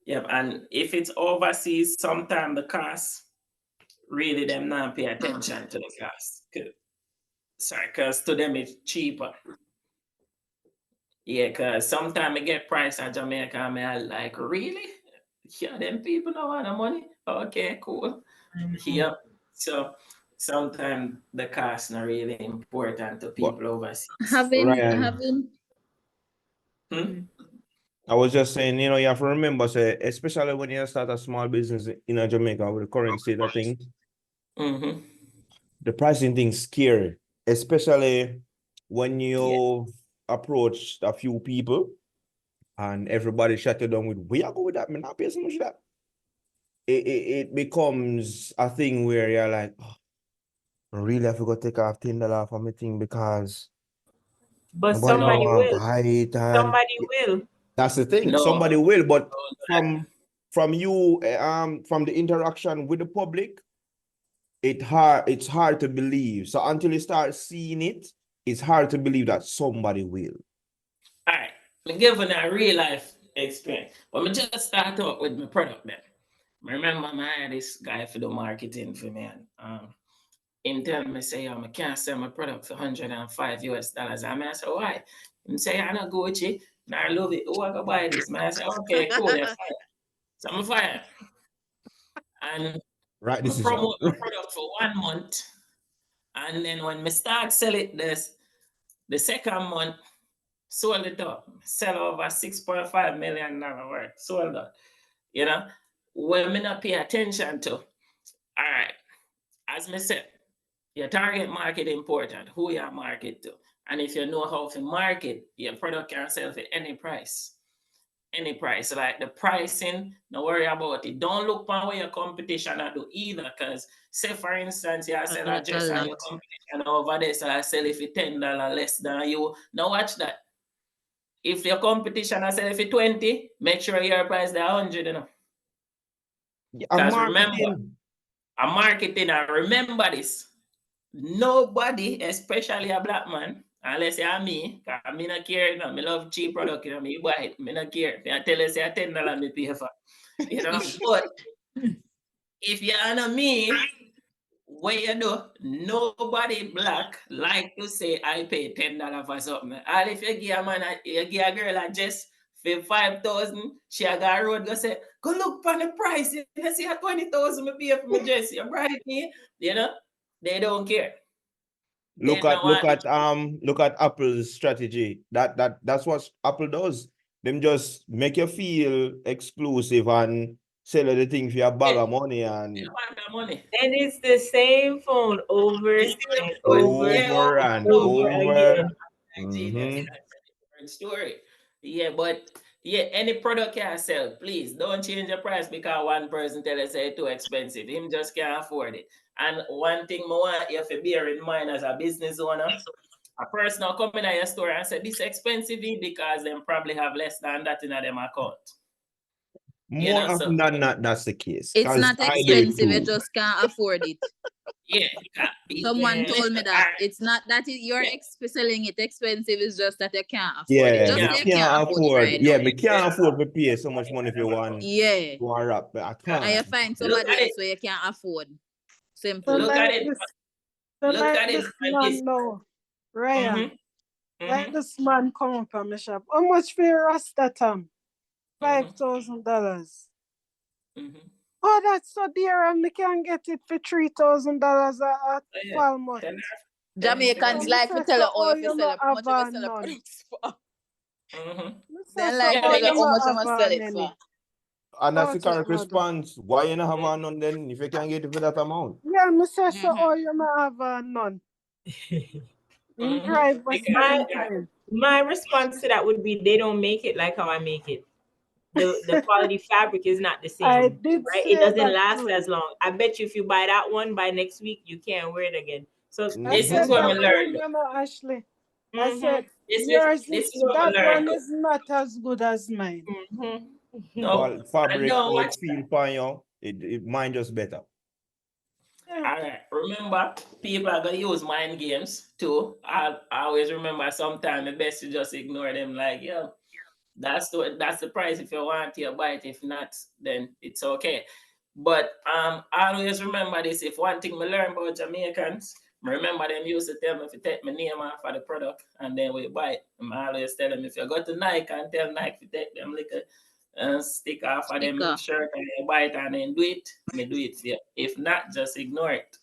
Yep, and if it's overseas, sometimes the cost really them not pay attention to the cost. Because to them it's cheaper. Yeah, because sometimes I get price at Jamaica and I like, really? Yeah, them people don't want the money? Okay, cool. Yeah. So sometimes the cost not really important to
But
people overseas.
Ryan, I was just saying, you know, you have to remember, say, especially when you start a small business in a Jamaica with the current state of things, the pricing thing's scary, especially when you approach a few people and everybody shut you down with, we are going with that, man, not pay so much that. It becomes a thing where you're like, oh, I really have to go take off $10 from my thing because
But
nobody don't
somebody
want
will.
to buy it. And
Somebody will.
that's the thing.
No.
Somebody will, but from you, from the interaction with the public, it's hard to believe. So until you start seeing it, it's hard to believe that somebody will.
All right. I'm giving a real life experience. But me just start out with my product then. I remember I had this guy for the marketing for me. And, him tell me, say, I can't sell my product for $105 US. And I say, why? Him say, I don't go with you. I love it. Oh, I go buy this. Man, I say, okay, cool, you're fine. So I'm fine. And
Right,
I
this is
promote my product for 1 month. And then when me start sell it the second month, sold it up. Sell over $6.5 million worth. Sold out. You know, when me not pay attention to, all right, as me said, your target market important, who you market to. And if you know how to market, your product can sell for any price. Any price. Like the pricing, don't worry about it. Don't look for what your competition do either. Because say for instance, you sell a dress and your competition over there, so I sell it for $10 less than you. Now watch that. If your competition I sell it for 20, make sure your price is 100, you know. Because remember, a marketing, and remember this. Nobody, especially a black man, unless you're me, because I not care, you know, I love cheap product, you know, me buy it, I not care. I tell you, say $10 me pay for, you know, but if you're not me, what you do, nobody black like to say I pay $10 for something. All if you give a man, you give a girl a just for 5,000, she a go road go say, go look for the price. You see a 20,000 me pay for my dress. You bribe me, you know, they don't care.
Look at Apple's strategy. That's what Apple does. Them just make you feel exclusive and sell you the thing for your bag of money and
And it's the same phone over and
over and over.
Story. Yeah, but yeah, any product you sell, please don't change the price because one person tell us it's too expensive. Him just can't afford it. And one thing I want you to bear in mind as a business owner, a person will come in your store and say this expensive because them probably have less than that in them account.
More often than not, that's the case.
It's not expensive, you just can't afford it.
Yeah.
Someone told me that. It's not that you're selling it expensive, it's just that you can't afford
it.
Just
you can't afford it. Yeah, we can't afford to pay so much money if you want.
Yeah.
To wrap, but I can't.
And you find somebody else where you can't afford. Simple.
Look at it.
Look at this man now, Ryan. Like this man come up from my shop. How much for your Rasta Tam? $5,000. Oh, that's so dear, and we can get it for $3,000 at 12 months.
Jamaicans like to tell you how you sell it, how much you sell products for. They like to tell you how much you must sell it for.
And that's the correct response. Why you not have none then if you can't get it for that amount?
Yeah, I say so. Oh, you not have none.
My response to that would be they don't make it like how I make it. The quality fabric is not the same.
I did
right?
say
It doesn't
that
last
too.
as long. I bet you if you buy that one by next week, you can't wear it again. So
this is what I learned.
You know, Ashley. I said that one is not as good as mine.
No, fabric would feel fine, mine just better.
All right. Remember, people are gonna use mind games too. I always remember sometimes the best to just ignore them. Like, yeah, that's the price. If you want, you buy it. If not, then it's okay. But always remember this. If one thing we learn about Jamaicans, remember them used to tell me if you take my name off of the product and then we buy it. I always tell them if you go to Nike and tell Nike to take them liquor and stick off of them shirt and you buy it and then do it for you. If not, just ignore it.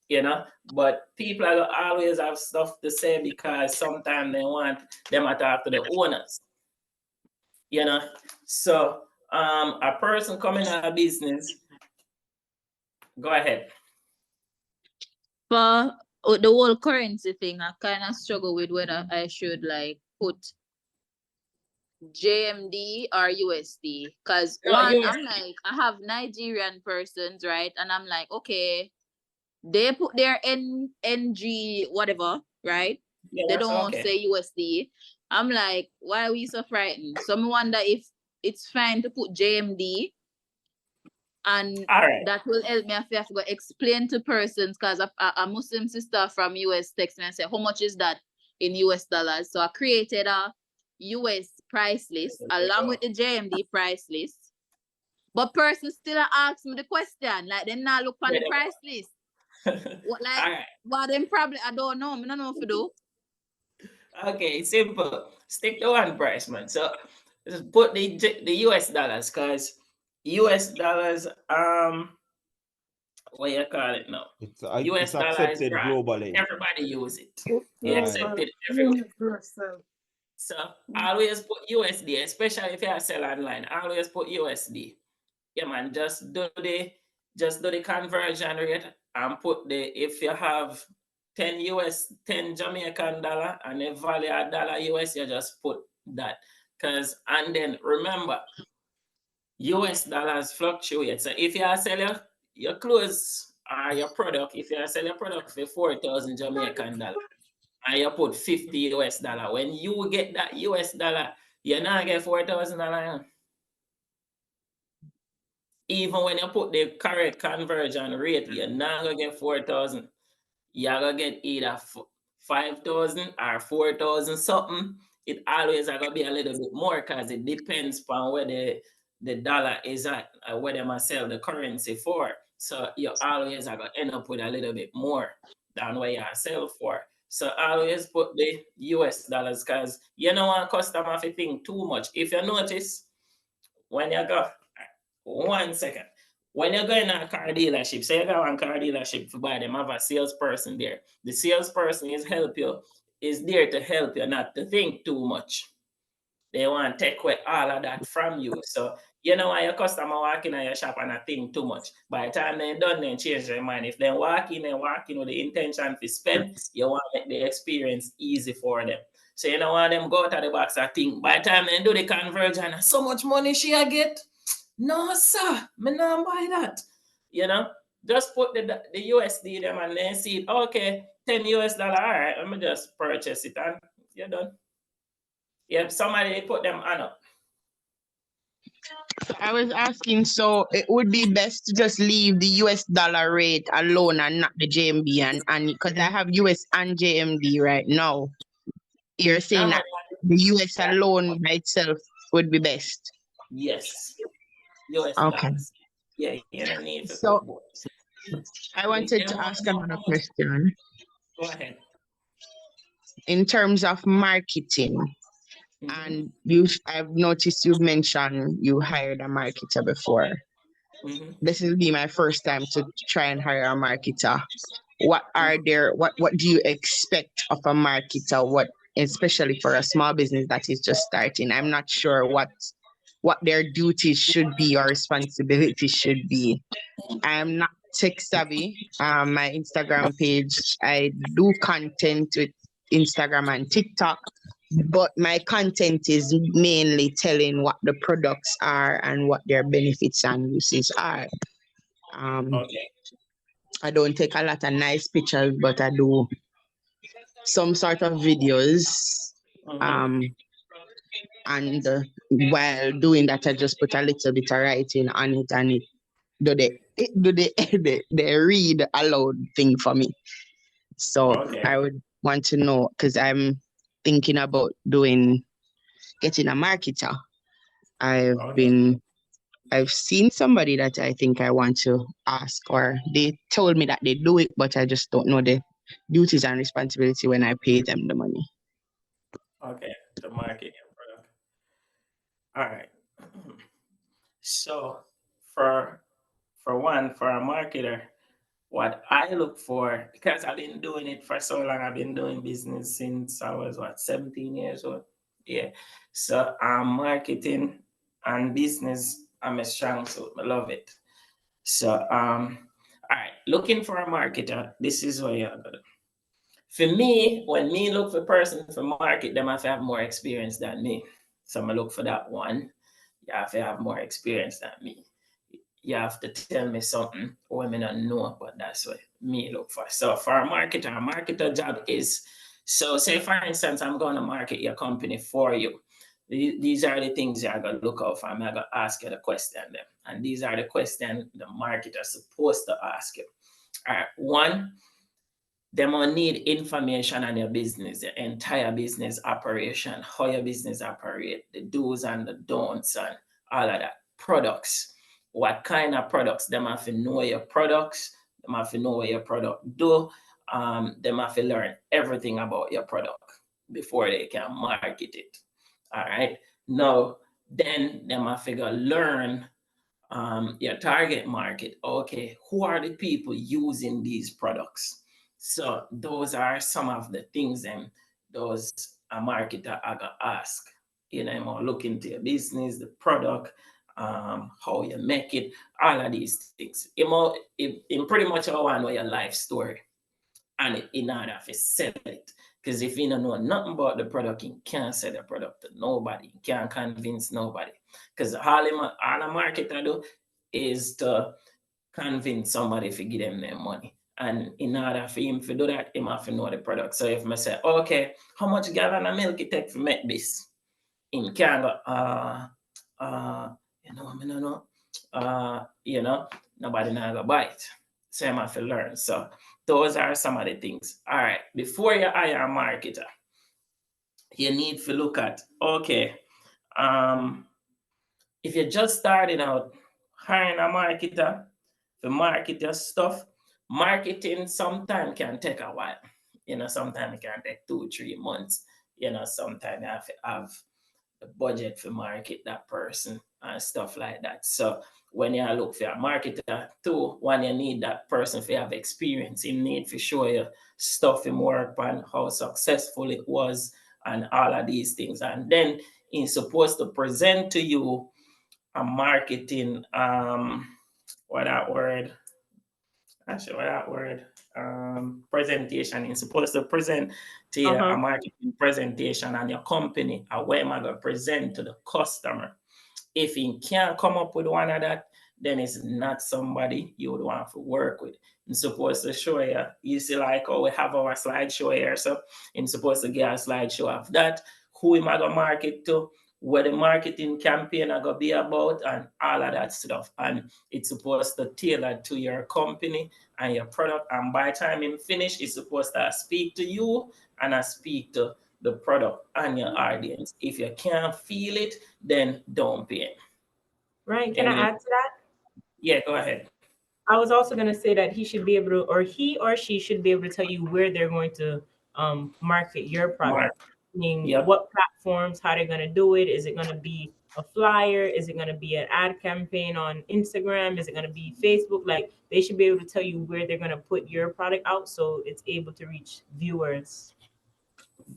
You know, but people are always have stuff to say because sometimes they want them to talk to the owners. You know, so a person coming out of business, go ahead.
For the whole currency thing, I kind of struggle with whether I should like put JMD or USD. Because I'm like, I have Nigerian persons, right? And I'm like, okay, they put their NG whatever, right? Yeah, they don't say USD. I'm like, why are we so frightened? So I wonder if it's fine to put JMD. And that will help me if I have to go explain to persons, because a Muslim sister from US text me and say, how much is that in US dollars? So I created a US price list along with the JMD price list. But persons still ask me the question, like they not look on the price list. What them probably I don't know. I don't know if you do.
Okay, simple. Stick to one price, man. So just put the US dollars, because US dollars, what you call it now? US dollars globally. Everybody use it. Accepted everywhere. So always put USD, especially if you sell online. Always put USD. Yeah, man. Just do the conversion rate and put if you have 10 Jamaican dollar and a value a dollar US, you just put that. And then remember, US dollars fluctuate. So if you sell your clothes or your product, if you sell your product for 4,000 Jamaican dollar and you put 50 US dollar, when you get that US dollar, you not get $4,000. even when you put the correct conversion rate, you're not gonna get 4,000. You're gonna get either 5,000 or 4,000 something. It always gonna be a little bit more because it depends on where the dollar is at, where they must sell the currency for. So you always are gonna end up with a little bit more than what you sell for. So always put the US dollars because you don't want customer to think too much. If you notice, when you go, 1 second. When you go in a car dealership, say you go on car dealership to buy them, have a salesperson there. The salesperson is there to help you, not to think too much. They want to take away all of that from you. So you know when your customer walk in your shop and I think too much. By the time they're done, they change their mind. If they walk in with the intention to spend, you want to make the experience easy for them. So you know want them go out of the box and think. By the time they do the conversion, so much money she get. No, sir, me not buy that. You know, just put the USD them and then see it. Okay, $10. All right, let me just purchase it and you're done. Yeah, somebody put them on up.
I was asking, so it would be best to just leave the US dollar rate alone and not the JMB, and because I have US and JMB right now, you're saying that the US alone by itself would be best.
Yes, US
Okay.
dollars. Yeah, you don't need to
So
put both.
I wanted to ask another question.
Go ahead.
In terms of marketing, and I've noticed you've mentioned you hired a marketer before. This will be my first time to try and hire a marketer. What do you expect of a marketer? Especially for a small business that is just starting? I'm not sure what their duties should be or responsibilities should be. I'm not tech savvy. My Instagram page, I do content with Instagram and TikTok, but my content is mainly telling what the products are and what their benefits and uses are. I don't take a lot of nice pictures, but I do some sort of videos. And while doing that, I just put a little bit of writing on it, and it do the read aloud thing for me. So I would want to know, because I'm thinking about getting a marketer. I've seen somebody that I think I want to ask, or they told me that they do it, but I just don't know the duties and responsibility when I pay them the money.
Okay, to market your product. All right. So for a marketer, what I look for, because I've been doing it for so long, I've been doing business since I was 17 years old. Yeah. So marketing and business, I'm a strong suit. I love it. So all right, looking for a marketer, this is what you're gonna do. For me, when me look for a person for market, they have to have more experience than me. So I'm gonna look for that one. You have to have more experience than me. You have to tell me something or me not know, but that's what me look for. So for a marketer job is, so say for instance, I'm going to market your company for you. These are the things you're going to look out for. I'm going to ask you the question then. And these are the questions the marketer is supposed to ask you. All right, one, they might need information on your business, your entire business operation, how your business operate, the do's and the don'ts and all of that. Products. What kind of products? They have to know your products. They have to know what your product do. They have to learn everything about your product before they can market it. All right. Now, then they have to go learn your target market. Okay, who are the people using these products? So those are some of the things those a marketer are gonna ask. You know, more look into your business, the product, how you make it, all of these things. In pretty much all one know your life story, and in order to sell it. Because if you don't know nothing about the product, you can't sell the product to nobody. You can't convince nobody. Because all a marketer do is to convince somebody to give them their money. And in order for him to do that, he have to know the product. So if I say, okay, how much gallon of milk it take to make this? Him can go, you know, I don't know. you know, nobody not gonna buy it. So you have to learn. So those are some of the things. All right, before you hire a marketer, you need to look at, okay, if you're just starting out, hiring a marketer to market your stuff, marketing sometimes can take a while. You know, sometimes it can take 2-3 months. You know, sometimes you have to have the budget for market that person and stuff like that. So when you look for a marketer too, when you need that person to have experience, you need to show you stuff in work and how successful it was and all of these things. And then he's supposed to present to you a marketing what that word actually what that word presentation. He's supposed to present to you a marketing presentation on your company, a way am I going to present to the customer. If he can't come up with one of that, then it's not somebody you would want to work with. I'm supposed to show you, you see like, oh, we have our slideshow here. So I'm supposed to get a slideshow of that. Who am I going to market to? What the marketing campaign are going to be about and all of that stuff. And it's supposed to tailor to your company and your product. And by the time I'm finished, it's supposed to speak to you and I speak to the product and your audience. If you can't feel it, then don't pay.
Right. Can I add to that?
Yeah, go ahead.
I was also going to say that he should be able to, or he or she should be able to tell you where they're going to market your product. Meaning what platforms, how they're going to do it. Is it going to be a flyer? Is it going to be an ad campaign on Instagram? Is it going to be Facebook? Like they should be able to tell you where they're going to put your product out so it's able to reach viewers.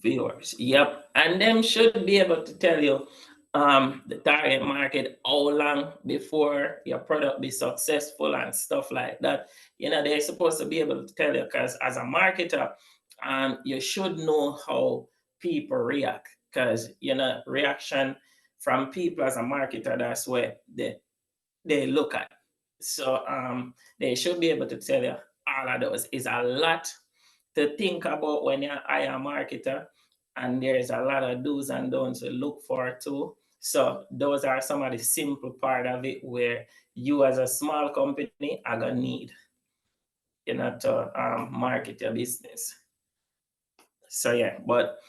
Yep. And them should be able to tell you the target market, how long before your product be successful and stuff like that. You know, they're supposed to be able to tell you because as a marketer, you should know how people react because, you know, reaction from people as a marketer, that's where they look at. So they should be able to tell you all of those. Is a lot to think about when you hire a marketer, and there's a lot of do's and don'ts to look for too. So those are some of the simple part of it where you as a small company are gonna need, you know, to market your business. So yeah, but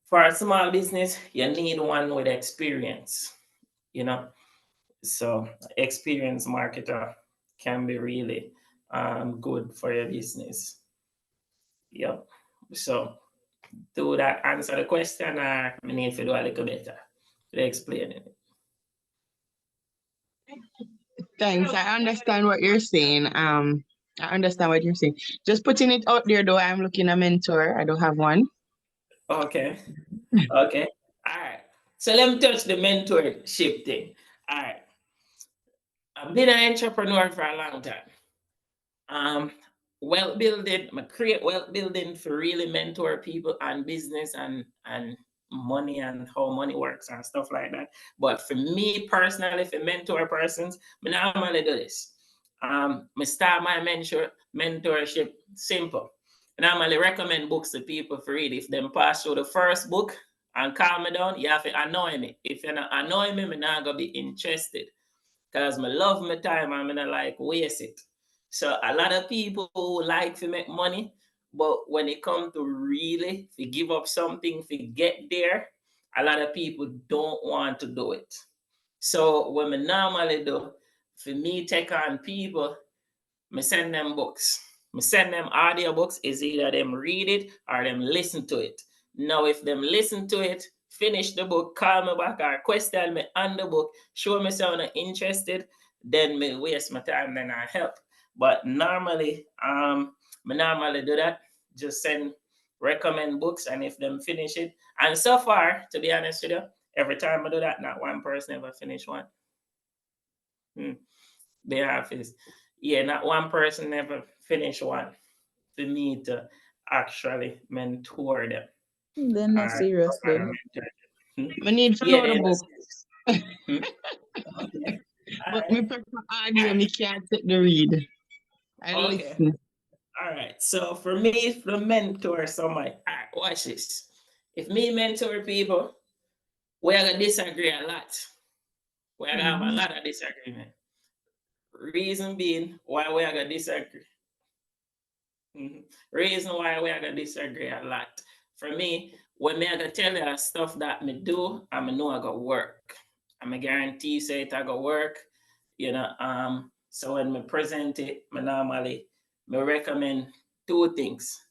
for a small business, you need one with experience, you know. So experienced marketer can be really good for your business. Yep. So do that answer the question, or we need to do a little better to explain it?
Thanks. I understand what you're saying. I understand what you're saying. Just putting it out there though, I'm looking a mentor. I don't have one.
Okay. Okay. All right. So let me touch the mentorship thing. All right. I've been an entrepreneur for a long time. Wealth building, I create wealth building for really mentor people and business and money and how money works and stuff like that. But for me personally, for mentor persons, I normally do this. I start my mentorship simple. I normally recommend books to people for read. If them pass through the first book and calm me down, you have to annoy me. If you're not annoy me, I'm not gonna be interested. Because I love my time and I don't like waste it. So a lot of people like to make money, but when it comes to really to give up something to get there, a lot of people don't want to do it. So what I normally do, for me take on people, I send them books. I send them audio books, is either them read it or them listen to it. Now, if them listen to it, finish the book, call me back or question me on the book, show me someone interested, then me waste my time, then I help. But normally, I normally do that. Just recommend books, and if them finish it, and so far, to be honest with you, every time I do that, not one person ever finish one. They have is, yeah, not one person ever finish one for me to actually mentor them.
They're not serious then.
I need to know the book.
Okay.
But me prefer audio, me can't take the read. I listen.
All right. So for me, to mentor somebody, all right, watch this. If me mentor people, we're gonna disagree a lot. We're gonna have a lot of disagreement. Reason being why we are gonna disagree. Reason why we are gonna disagree a lot. For me, when me I gonna tell you stuff that me do, I know I got work. I'm a guarantee say it I got work. So when me present it, me normally me recommend two things.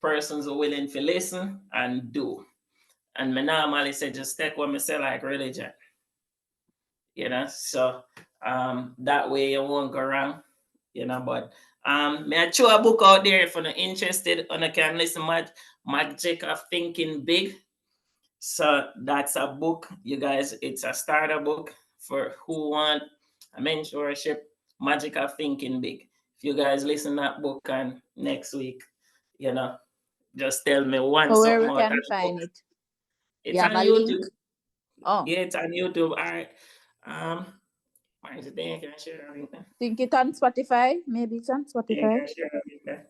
Persons who willing to listen and do. And me normally say just take what me say like religion. So that way you won't go wrong. But may I throw a book out there if you're not interested and I can listen Magic of Thinking Big. So that's a book, you guys. It's a starter book for who want a mentorship, Magic of Thinking Big. If you guys listen to that book and next week, just tell me one
Where
something
we
about
can
that
find
book.
it?
It's
You
on
have a link?
YouTube.
Oh,
Yeah, it's on YouTube. All right. Why is it there? Can I share a link there?
think it on Spotify? Maybe it's on
Yeah,
Spotify.
can I share a link there?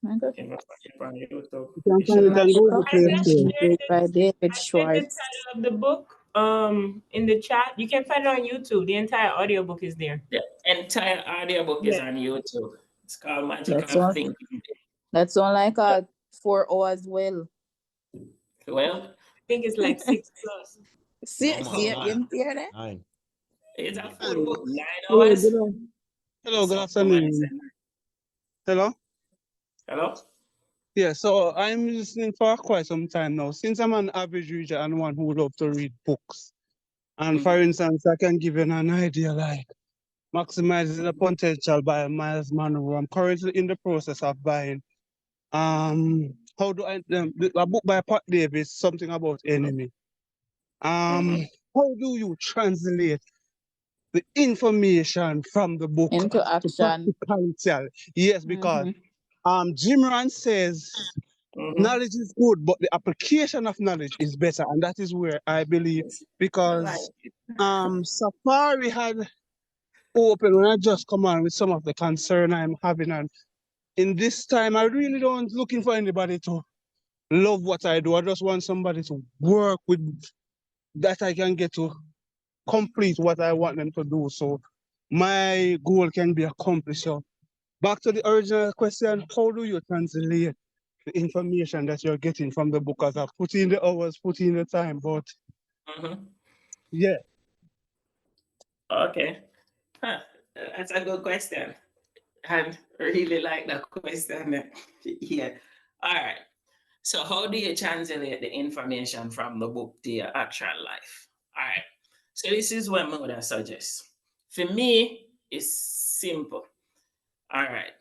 Okay.
If it's on YouTube,
You can
it
find
should
it
have.
on Google
I
Play
just
Store.
shared
By David
I shared the
Schwartz.
title of the book in the chat. You can find it on YouTube. The entire audiobook is there.
The entire audiobook is
Yeah.
on YouTube. It's called Magic
That's
of
all.
Thinking.
That's on like 4 hours. Well,
Well,
I think it's like 6 plus.
see,
No,
see,
man,
you hear that?
9.
it's a
Hello,
full book, 9
hello,
hours.
hello, good
So,
afternoon. Hello.
hello?
Yeah, so I'm listening for quite some time now. Since I'm an average reader and one who love to read books, and for instance, I can give you an idea like maximizing the potential by Miles Monroe. I'm currently in the process of buying. How do I a book by Pat Davis, something about enemy.
Mhm.
How do you translate the information from the book
Into
to
action.
practicality? Yes, because Jim Rand says
Mhm.
knowledge is good, but the application of knowledge is better, and that is where I believe
Yes.
because Safari had open when I just come on with some of the concern I'm having, and in this time I really don't looking for anybody to love what I do. I just want somebody to work with that I can get to complete what I want them to do. So my goal can be accomplished. So back to the original question, how do you translate the information that you're getting from the book? As I put in the hours, put in the time, but yeah.
Okay. Huh. That's a good question. And really like that question. Yeah. All right. So how do you translate the information from the book to your actual life? All right. So this is what I would suggest. For me, it's simple. All right.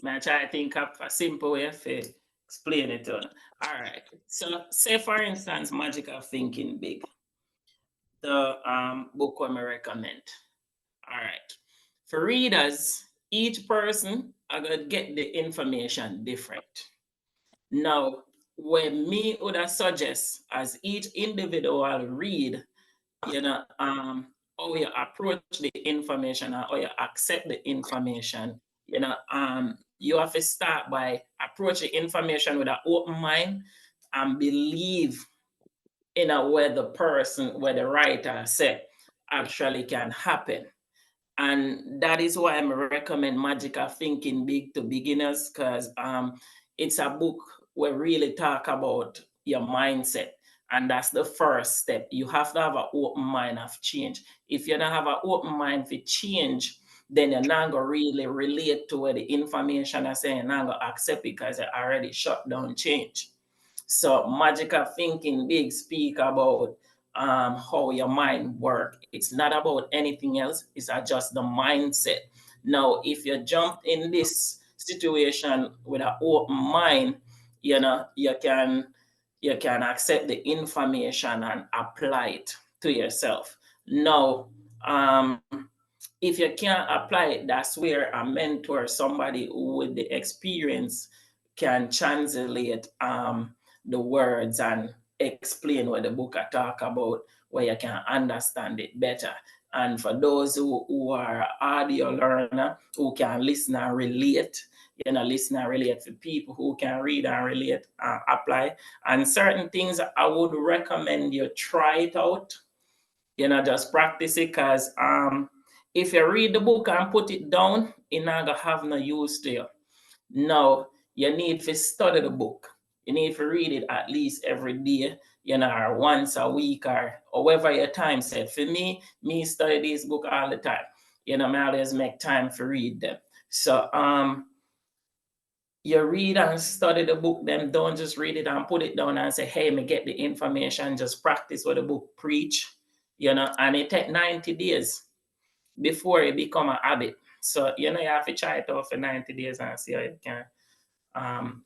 I try to think of a simple way to explain it to you. All right. So say for instance, Magic of Thinking Big, the book I recommend. All right. For readers, each person are gonna get the information different. Now, when me would suggest as each individual read, how you approach the information or how you accept the information, you have to start by approaching information with an open mind and believe in a way the person, where the writer said actually can happen. And that is why I recommend Magic of Thinking Big to beginners, because it's a book where really talk about your mindset. And that's the first step. You have to have an open mind of change. If you don't have an open mind for change, then you're not going to really relate to where the information I say, you're not going to accept it because you already shut down change. So Magic of Thinking Big speak about how your mind work. It's not about anything else. It's just the mindset. Now, if you jump in this situation with an open mind, you can accept the information and apply it to yourself. Now, if you can't apply it, that's where a mentor, somebody with the experience, can translate the words and explain what the book I talk about, where you can understand it better. And for those who are audio learner, who can listen and relate, listen and relate, for people who can read and relate apply. And certain things I would recommend you try it out just practice it, because if you read the book and put it down, it not gonna have no use to you. Now, you need to study the book. You need to read it at least every day, or once a week, or however your time set. For me study this book all the time. I always make time to read them. So you read and study the book, then don't just read it and put it down and say, hey, me get the information, just practice what the book preach, and it take 90 days before it become a habit. So, you have to try it out for 90 days and see how you can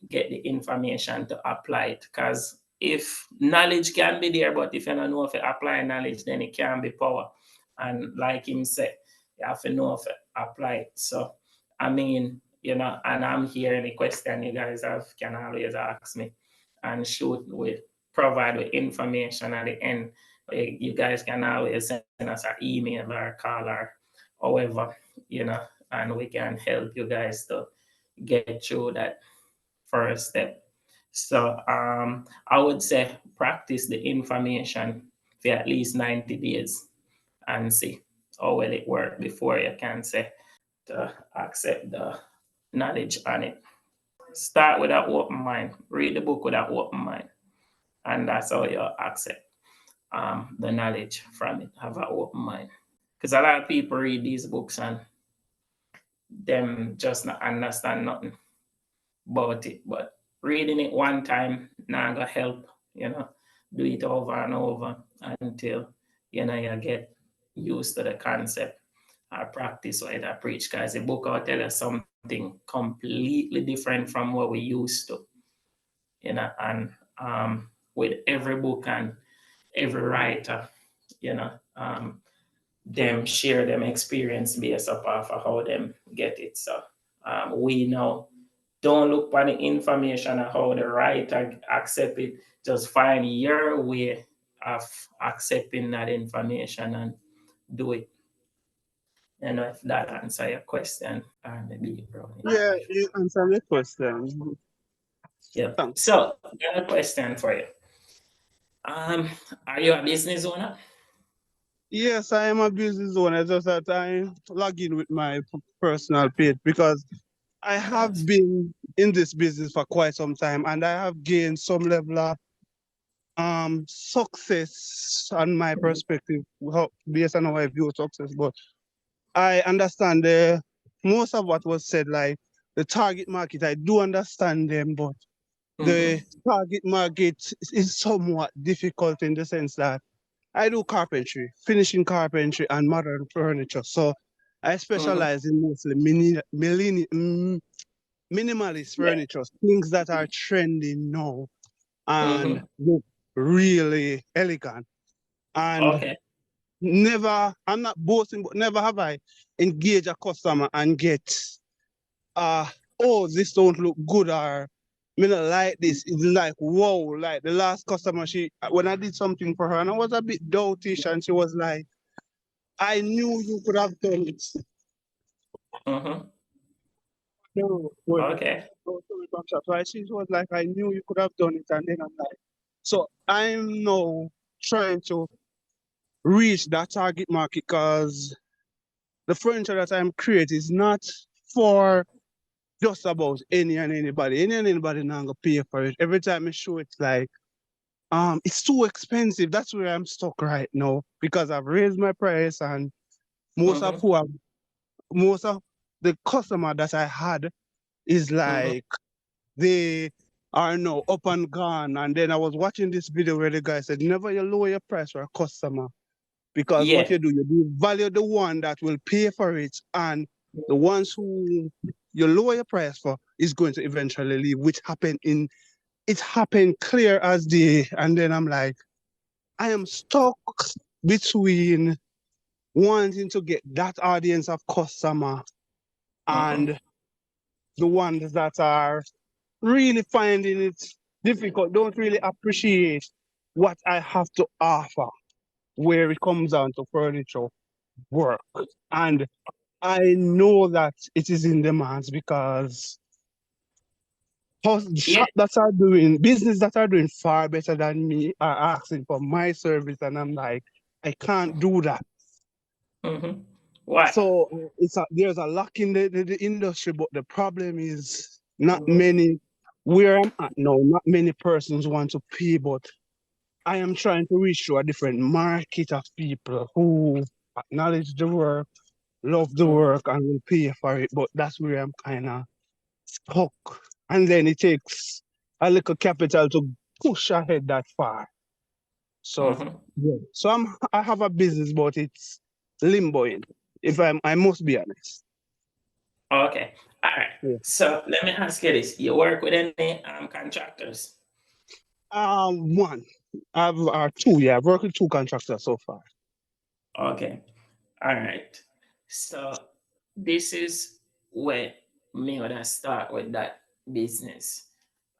get the information to apply it. Because if knowledge can be there, but if you don't know if you apply knowledge, then it can be power. And like him said, you have to know if you apply it. So, I mean, and I'm here, any question you guys have can always ask me, and shoot with provide with information at the end. You guys can always send us an email or call or however, and we can help you guys to get through that first step. So I would say practice the information for at least 90 days and see how well it works before you can say to accept the knowledge on it. Start with an open mind. Read the book with an open mind. And that's how you accept the knowledge from it. Have an open mind. Because a lot of people read these books and them just not understand nothing about it. But reading it one time now gonna help, do it over and over until you get used to the concept or practice what I preach. Because the book will tell us something completely different from what we used to. And with every book and every writer, them share them experience based off of how them get it. So we know, don't look for the information of how the writer accept it. Just find your way of accepting that information and do it. If that answer your question, or maybe wrong.
Yeah, you answer the question.
Yeah.
Thanks.
So I got a question for you. Are you a business owner?
Yes, I am a business owner, just that I log in with my personal page because I have been in this business for quite some time and I have gained some level of success on my perspective, based on how I view success. But I understand most of what was said, like the target market, I do understand them, but the target market is somewhat difficult in the sense that I do carpentry, finishing carpentry and modern furniture. So I specialize in mostly minimalist furniture, things that are trending now and look really elegant. And
Okay.
never, I'm not boasting, but never have I engaged a customer and get, oh, this don't look good, or me not like this. It's like, whoa, like the last customer, when I did something for her and I was a bit doubtish and she was like, I knew you could have done it. No,
Okay.
so she was like, I knew you could have done it. And then I'm like, so I'm now trying to reach that target market because the furniture that I'm creating is not for just about any and anybody. Any and anybody not gonna pay for it. Every time I show it's like, it's too expensive. That's where I'm stuck right now because I've raised my price and most of the customer that I had is like they are now up and gone. And then I was watching this video where the guy said, never you lower your price for a customer because what you do value the one that will pay for it, and the ones who you lower your price for is going to eventually leave, which happened clear as day. And then I'm like, I am stuck between wanting to get that audience of customer and the ones that are really finding it difficult, don't really appreciate what I have to offer where it comes down to furniture work. And I know that it is in demands because shop that are doing business that are doing far better than me are asking for my service, and I'm like, I can't do that.
Mm-hmm. Why?
So there's a lack in the industry, but the problem is not
Mhm.
many where I'm at now, not many persons want to pay, but I am trying to reach to a different market of people who acknowledge the work, love the work, and will pay for it. But that's where I'm kind of stuck. And then it takes a little capital to push ahead that far. So
Mhm.
yeah. So I have a business, but it's limboing. I must be honest.
Okay. All right.
Yeah.
So let me ask you this: you work with any contractors?
One. I've two. Yeah, I've worked with two contractors so far.
Okay. All right. So this is where me gonna start with that business.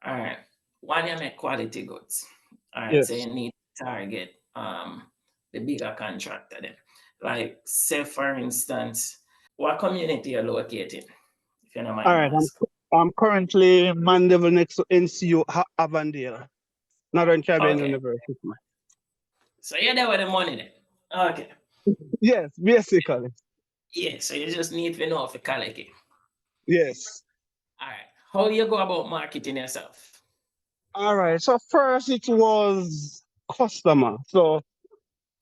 All right. One, you make quality goods. All right. So
Yes.
you need to target the bigger contractor then. Like say for instance, what community you're located, if you don't
All
mind me
right.
asking.
I'm currently Mandeville next to NCU Avondale, Northern Caribbean
Okay.
University.
So you're there with the money then. Okay.
Yes, basically.
Yeah, so you just need to know if you collect it.
Yes.
All right. How you go about marketing yourself?
All right. So first it was customer. So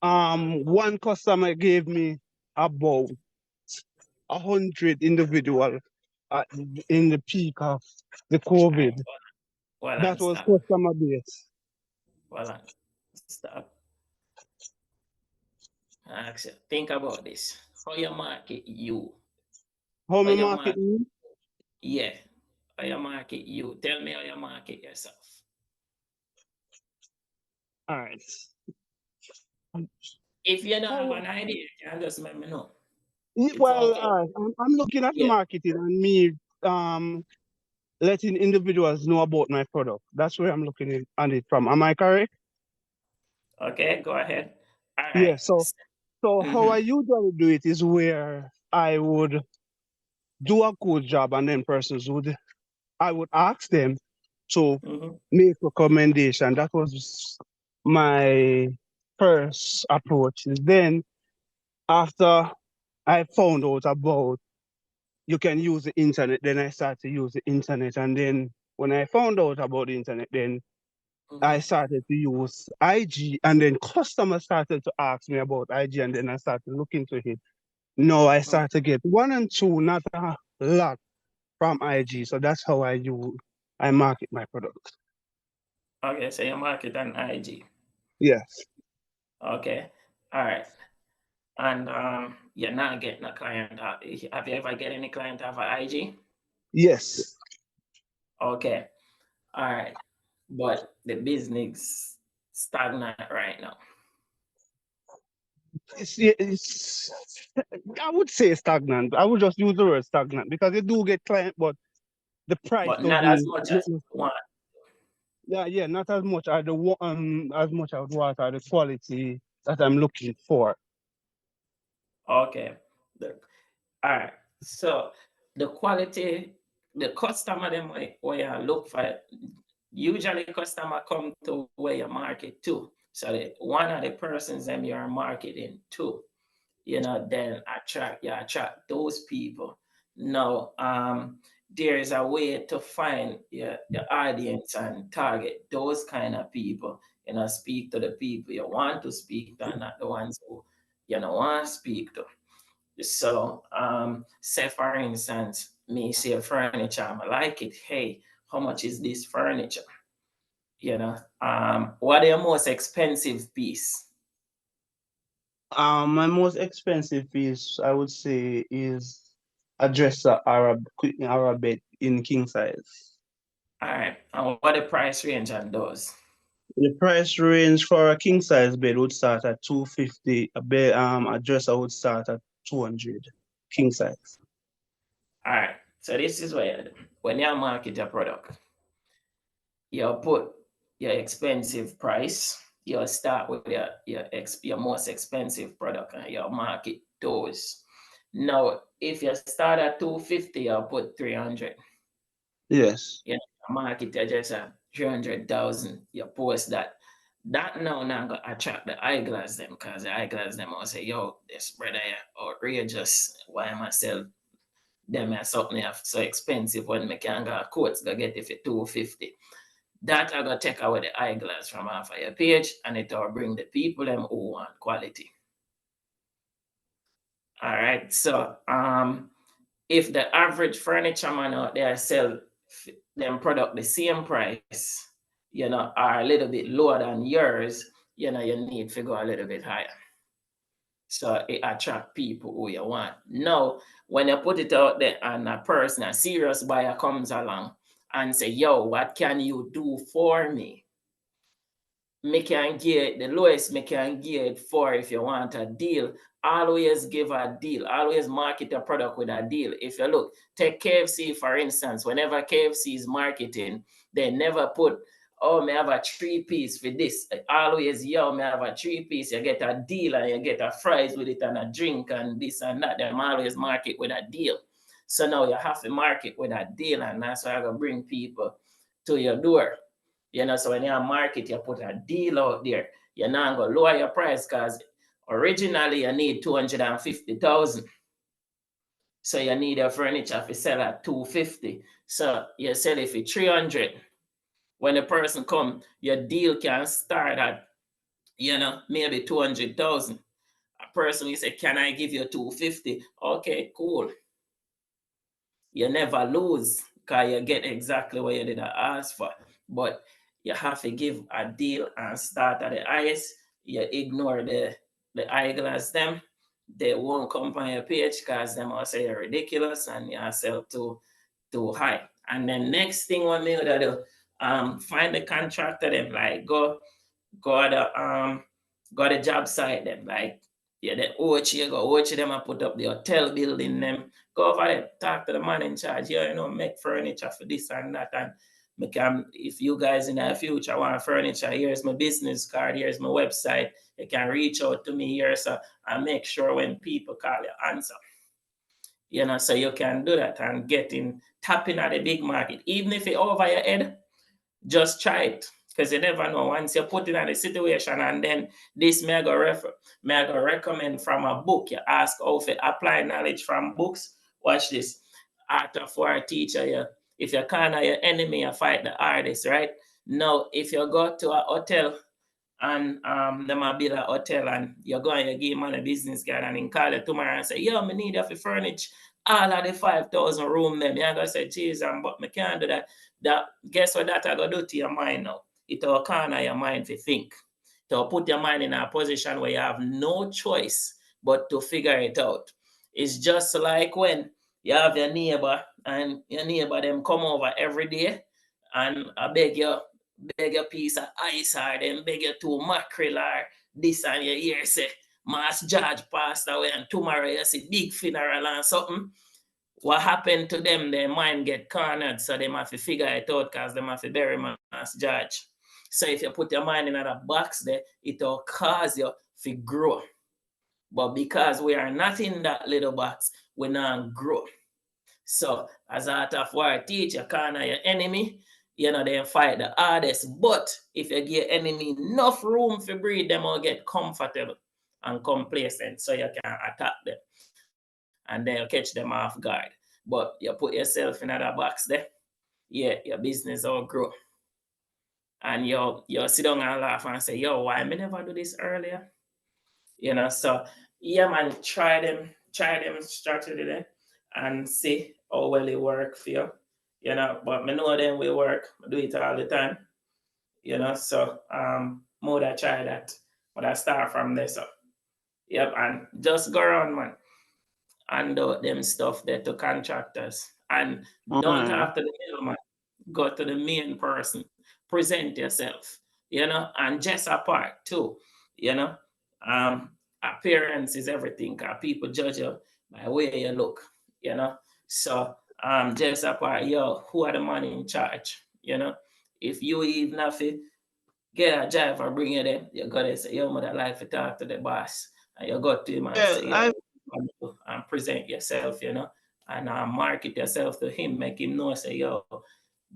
one customer gave me about 100 individual in the peak of the
All right.
COVID.
Well,
That
and
was
stop.
customer base.
Well, and stop. Actually, think about this. How you market you?
How
How
me
you
market
market?
me?
Yeah. How you market you? Tell me how you market yourself.
All right.
If you don't have
How,
an idea, you can just let me know. It's
well,
okay.
I'm looking at the
Yeah.
marketing and me um letting individuals know about my product. That's where I'm looking at it from. Am I correct?
Okay, go ahead. All
Yeah.
right.
So how I
Mm-hmm.
usually do it is where I would do a good job and then persons would I would ask them to
Mm-hmm.
make recommendation. That was my first approach. Then after I found out about you can use the internet, then I started to use the internet. And then when I found out about the internet, then I
Mm-hmm.
started to use IG, and then customers started to ask me about IG, and then I started to look into it. No, I started to get one and two, not a lot from IG. So that's how I market my product.
Okay, so you market on IG.
Yes.
Okay. All right. And you're not getting a client. Have you ever get any client off of IG?
Yes.
Okay. All right. But the business stagnant right now.
It's I would say stagnant. I would just use the word stagnant because you do get client, but the price
But not as
doesn't.
much as one.
Yeah, not as much as as much as what are the quality that I'm looking for.
Okay. The- all right. So the quality, the customer them where you look for, usually customer come to where you market to. So one of the persons them you're marketing to, then attract those people. Now, there is a way to find your audience and target those kind of people. Speak to the people you want to speak to, and not the ones who you don't want to speak to. So, say for instance, me see a furniture, I like it. Hey, how much is this furniture? What are your most expensive piece?
My most expensive piece, I would say, is a dresser Arab bed in king size.
All right, and what the price range on those?
The price range for a king size bed would start at 250. A dresser would start at 200. King size.
All right, so this is where when you market your product, you put your expensive price. You start with your most expensive product and you market those. Now, if you start at 250, you put 300.
Yes.
Market you just at 300,000. You post that. that now gonna attract the eyeglass them, because the eyeglass them will say, yo, this brother outrageous. Why am I sell them as something so expensive when I can go quotes go get it for $250? That I gonna take away the eyeglass from off of your page, and it will bring the people them who want quality. All right. So if the average furniture man out there sell them product the same price, are a little bit lower than yours, you need to go a little bit higher. So it attract people who you want. Now, when you put it out there and a serious buyer comes along and say, yo, what can you do for me? Me can get the lowest me can get for if you want a deal. Always give a deal. Always market a product with a deal. If you look, take KFC for instance. Whenever KFC is marketing, they never put, oh, me have a 3-piece for this. Always, yo, me have a 3-piece. You get a deal and you get a fries with it and a drink and this and that. They always market with a deal. So now you have to market with a deal, and that's why I gonna bring people to your door. So when you market, you put a deal out there. You're not going to lower your price, because originally you need 250,000. So you need a furniture to sell at 250. So you sell it for 300. When a person come, your deal can start at, maybe 200,000. A person will say, can I give you 250? Okay, cool. You never lose, because you get exactly what you did ask for. But you have to give a deal and start at the highest. You ignore the eyeglass them. They won't come on your page, because them will say you're ridiculous and you sell too high. And then next thing what me would do, find the contractor them, like go the job site them, like the OH, go OH them and put up the hotel building them. Go over there, talk to the man in charge. Make furniture for this and that. And if you guys in the future want furniture, here's my business card, here's my website. You can reach out to me here, so I make sure when people call you, answer. So you can do that and tapping at the big market. Even if it's over your head, just try it, because you never know. Once you put in a situation, and then this may I go recommend from a book. You ask how to apply knowledge from books. Watch this. Art of War teacher you. If you can't your enemy, you fight the hardest, right? Now, if you go to a hotel and them a build a hotel, and you go and you give him a business card, and he call you tomorrow and say, yo, me need you to furnish all of the 5,000 room them. You're going to say, geez, but me can't do that. Guess what that I going to do to your mind now? It will corner your mind to think. It will put your mind in a position where you have no choice but to figure it out. It's just like when you have your neighbor, and your neighbor them come over every day, and I beg a piece of ice, or them beg you 2 mackerel or this, and you hear say Mass George passed away and tomorrow you see big funeral and something. What happened to them? Their mind get cornered, so they have to figure it out, because they have to bury Mass George. So if you put your mind in a box there, it will cause you to grow. But because we are not in that little box, we not grow. So as Art of War teach, you corner your enemy, they fight the hardest. But if you give enemy enough room to breathe, them will get comfortable and complacent, so you can attack them, and then you catch them off guard. But you put yourself in that box there, your business will grow. And you sit down and laugh and say, yo, why me never do this earlier? So yeah, man, try them strategy there and see how well it work for you. But me know them will work. I do it all the time. So more that try that. But I start from there. So yep, and just go around, man, and do them stuff there to contractors. And don't talk to the middleman. Go to the main person. Present yourself, and just apart too, appearance is everything, because people judge you by where you look, So just apart, who are the man in charge? If you even have to get a driver, bring you there, you gotta say, yo, mother like to talk to the boss. And you go to him and say, and present yourself, and market yourself to him, make him know, say, yo,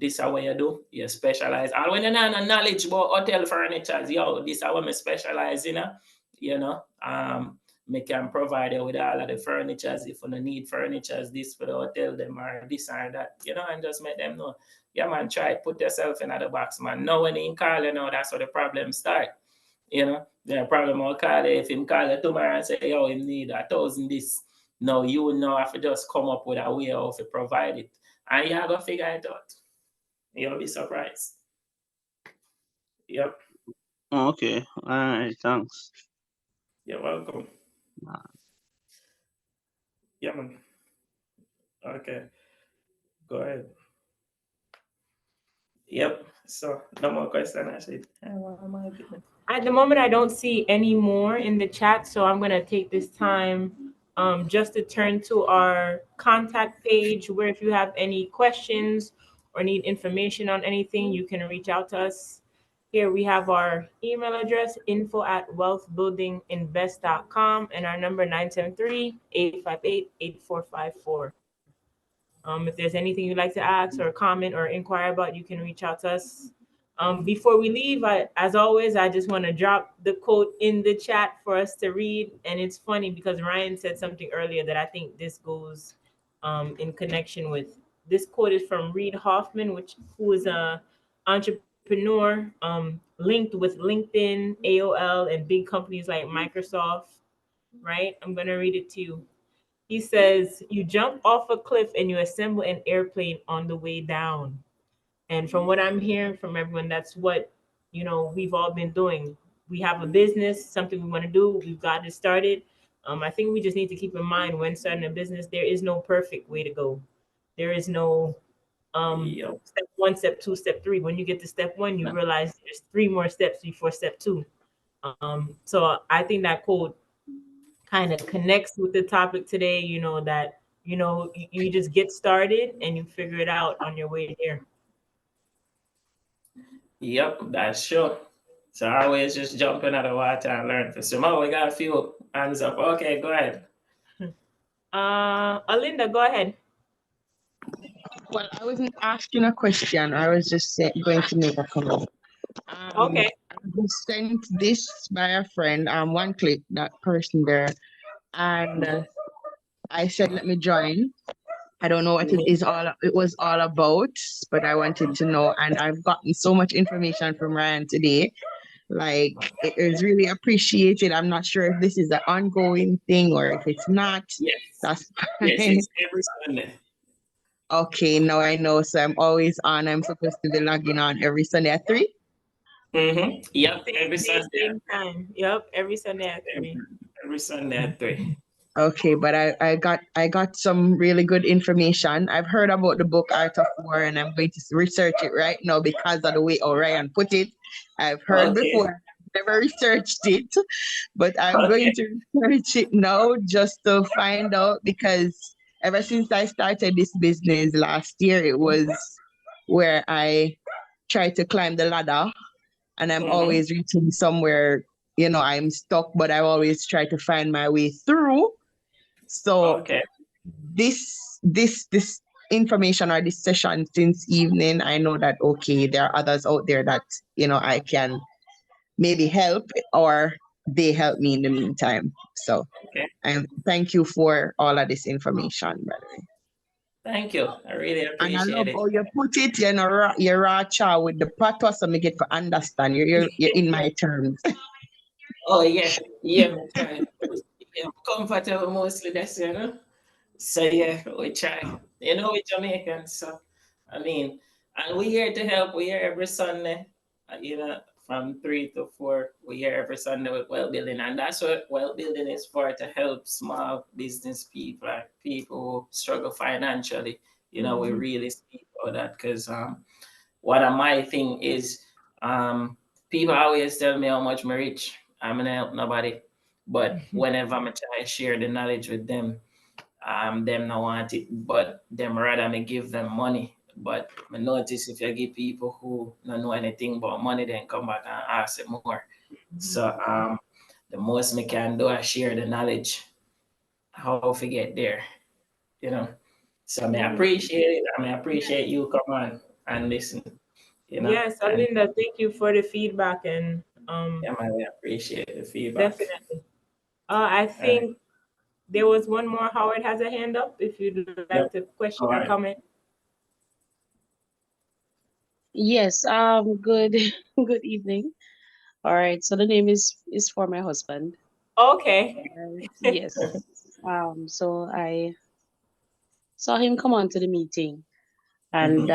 this is what you do. You specialize. And when you know knowledge about hotel furniture, yo, this is what I specialize in. Me can provide you with all of the furnitures. If you need furnitures, this for the hotel, them or this or that, and just make them know. Yeah, man, try put yourself in the box, man. Now when he call you now, that's where the problem start. The problem will call you if him call you tomorrow and say, yo, him need 1,000 this. No, you know have to just come up with a way of to provide it. And you're gonna figure it out. You'll be surprised. Yep.
Okay. All right. Thanks.
You're welcome. Yeah, man. Okay. Go ahead. Yep. So no more question, actually.
At the moment, I don't see any more in the chat, so I'm going to take this time just to turn to our contact page, where if you have any questions or need information on anything, you can reach out to us. Here we have our email address, info@wealthbuildinginvest.com, and our number 973-858-8454. If there's anything you'd like to ask or comment or inquire about, you can reach out to us. Before we leave, as always, I just want to drop the quote in the chat for us to read. And it's funny because Ryan said something earlier that I think this goes in connection with. This quote is from Reid Hoffman, who is an entrepreneur linked with LinkedIn, AOL, and big companies like Microsoft, right? I'm going to read it to you. He says, you jump off a cliff and you assemble an airplane on the way down. And from what I'm hearing from everyone, that's what, we've all been doing. We have a business, something we want to do. We've got it started. I think we just need to keep in mind when starting a business, there is no perfect way to go. There is no step 1, step 2, step 3. When you get to step 1, you realize there's 3 more steps before step 2. So I think that quote kind of connects with the topic today, that, you just get started and you figure it out on your way there.
Yep, that's sure. So I always just jump in the water and learn for some. Oh, we got a few hands up. Okay, go ahead.
Alinda, go ahead.
Well, I wasn't asking a question. I was just going to make a comment.
Okay.
I was sent this by a friend. One click, that person there, and I said, "Let me join." I don't know what it was all about, but I wanted to know, and I've gotten so much information from Ryan today. Like, it is really appreciated. I'm not sure if this is an ongoing thing or if it's not.
Yes.
That's
fine. Yes, it's every Sunday.
Okay, now I know. So I'm always on. I'm supposed to be logging on every Sunday at 3.
Mm-hmm. Yep, every Sunday.
Same time. Yep, every Sunday at 3.
Every Sunday at 3.
Okay, but I got some really good information. I've heard about the book Art of War, and I'm going to research it right now because of the way Orion put it. I've heard before, never researched it, but I'm going to research it now just to find out, because ever since I started this business last year, it was where I tried to climb the ladder, and I'm always reaching somewhere, I'm stuck, but I always try to find my way through. So this information or this session since evening, I know that, okay, there are others out there that, I can maybe help, or they help me in the meantime. So thank you for all of this information, by the way.
Thank you. I really appreciate it.
And I love how you put it, you're racha with the pathos, so me get to understand. You're in my terms.
Oh, yeah. Yeah, I'm comfortable mostly this, So, yeah, we try. We're Jamaicans, so, and we're here to help. We're here every Sunday, from 3 to 4. We're here every Sunday with Well Building, and that's what Well Building is for, to help small business people, like people who struggle financially. We really speak about that, because one of my thing is people always tell me how much I'm rich. I'm gonna help nobody. But whenever I'm try to share the knowledge with them, them not want it, but them rather me give them money. But I notice if you give people who don't know anything about money, then come back and ask it more. So the most me can do is share the knowledge, how to get there, So I appreciate it. I appreciate you. Come on. and listen. You know?
Yes,
And
Alinda, thank you for the feedback and
yeah, man, I appreciate the feedback.
definitely. I think there was one more. Howard has a hand up. If you'd like
Yep.
to question
All
or
right.
comment.
Yes, good good evening. All right, so the name is for my husband.
Okay.
Yes. So I saw him come on to the meeting and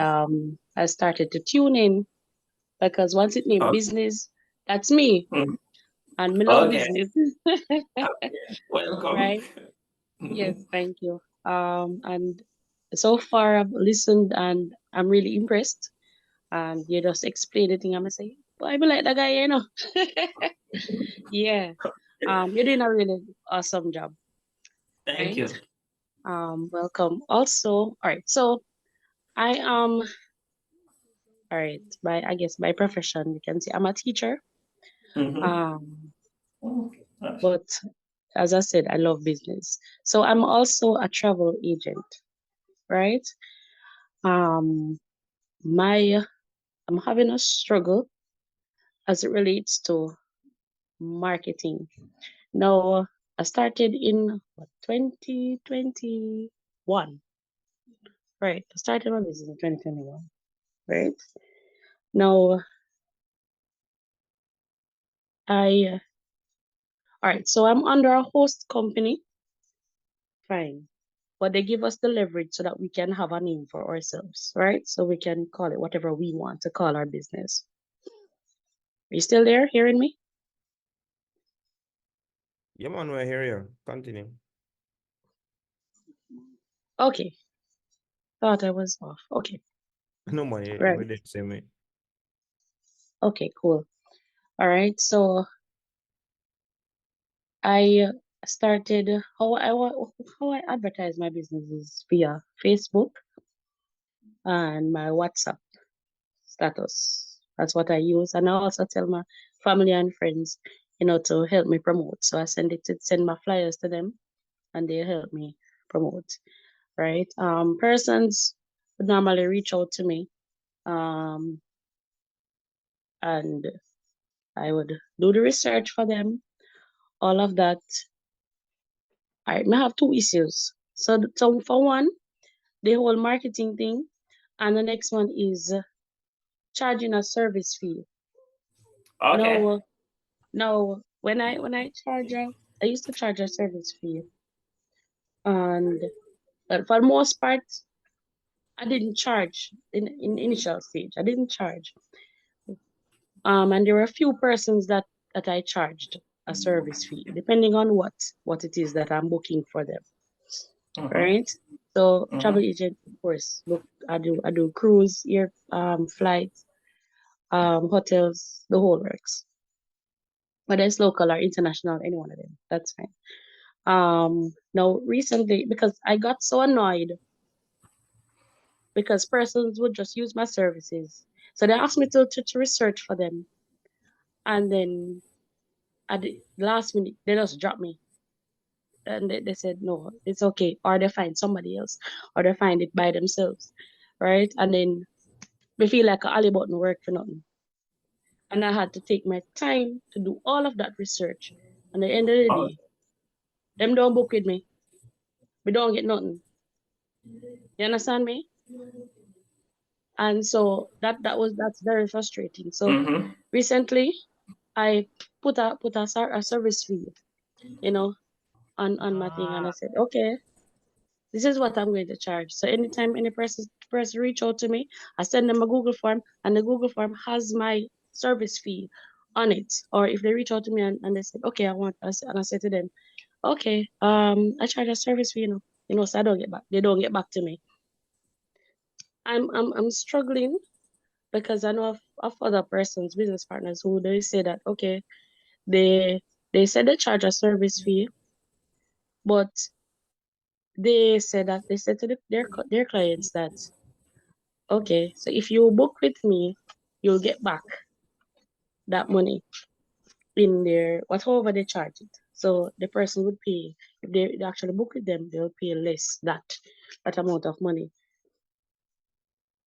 I started to tune in because once it named
Okay.
business, that's me.
Mm.
And me love
Okay.
business.
Welcome.
Right? Yes, thank you. And so far I've listened and I'm really impressed. And you just explain the thing, I'm gonna say, "Boy, I be like that guy, you know." Yeah. You're doing a really awesome job,
Thank
right?
you.
Welcome. Also, all right. So I all right, by I guess by profession, you can say I'm a teacher. Um, but as I said, I love business. So I'm also a travel agent, right? Um, my I'm having a struggle as it relates to marketing. Now, I started in what, 2021, right? I started my business in 2021, right? Now, I, all right, so I'm under a host company, fine. But they give us the leverage so that we can have a name for ourselves, right? So we can call it whatever we want to call our business. Are you still there hearing me?
Yeah, man, we're here. Continue.
Okay. Thought I was off. Okay.
No, man, you
Right.
were the same way.
Okay, cool. All right. So I started how I advertise my business is via Facebook and my WhatsApp status. That's what I use, and I also tell my family and friends, to help me promote. So I send my flyers to them, and they help me promote. Right? Persons would normally reach out to me, um, and I would do the research for them. All of that. I may have two issues. So for one, the whole marketing thing, and the next one is charging a service fee.
Okay.
No, when I charge I used to charge a service fee, and for the most part, I didn't charge in initial stage. I didn't charge. And there were a few persons that I charged a service fee, depending on what it is that I'm booking for them, right? So travel agent, of course, book. I do cruise, air, flights, hotels, the whole works. Whether it's local or international, any one of them, that's fine. Now recently, because I got so annoyed because persons would just use my services. So they asked me to research for them. And then at the last minute, they just dropped me. And they said, no, it's okay. Or they find somebody else. Or they find it by themselves. Right? And then we feel like a button work for nothing. And I had to take my time to do all of that research. And at the end of the day, them don't book with me. We don't get nothing. You understand me? And so that's very frustrating. So recently I put a service fee, you know, on my thing, and I said, okay, this is what I'm going to charge. So anytime any person reach out to me, I send them a Google form, and the Google form has my service fee on it. Or if they reach out to me and they said, okay, and I said to them, okay, I charge a service fee, so they don't get back to me. I'm struggling because I know of other persons, business partners, who they say that, okay, they said they charge a service fee, but they said to their clients that, okay, so if you book with me, you'll get back that money in their whatever they charge it. So the person would pay, if they actually book with them, they'll pay less that amount of money.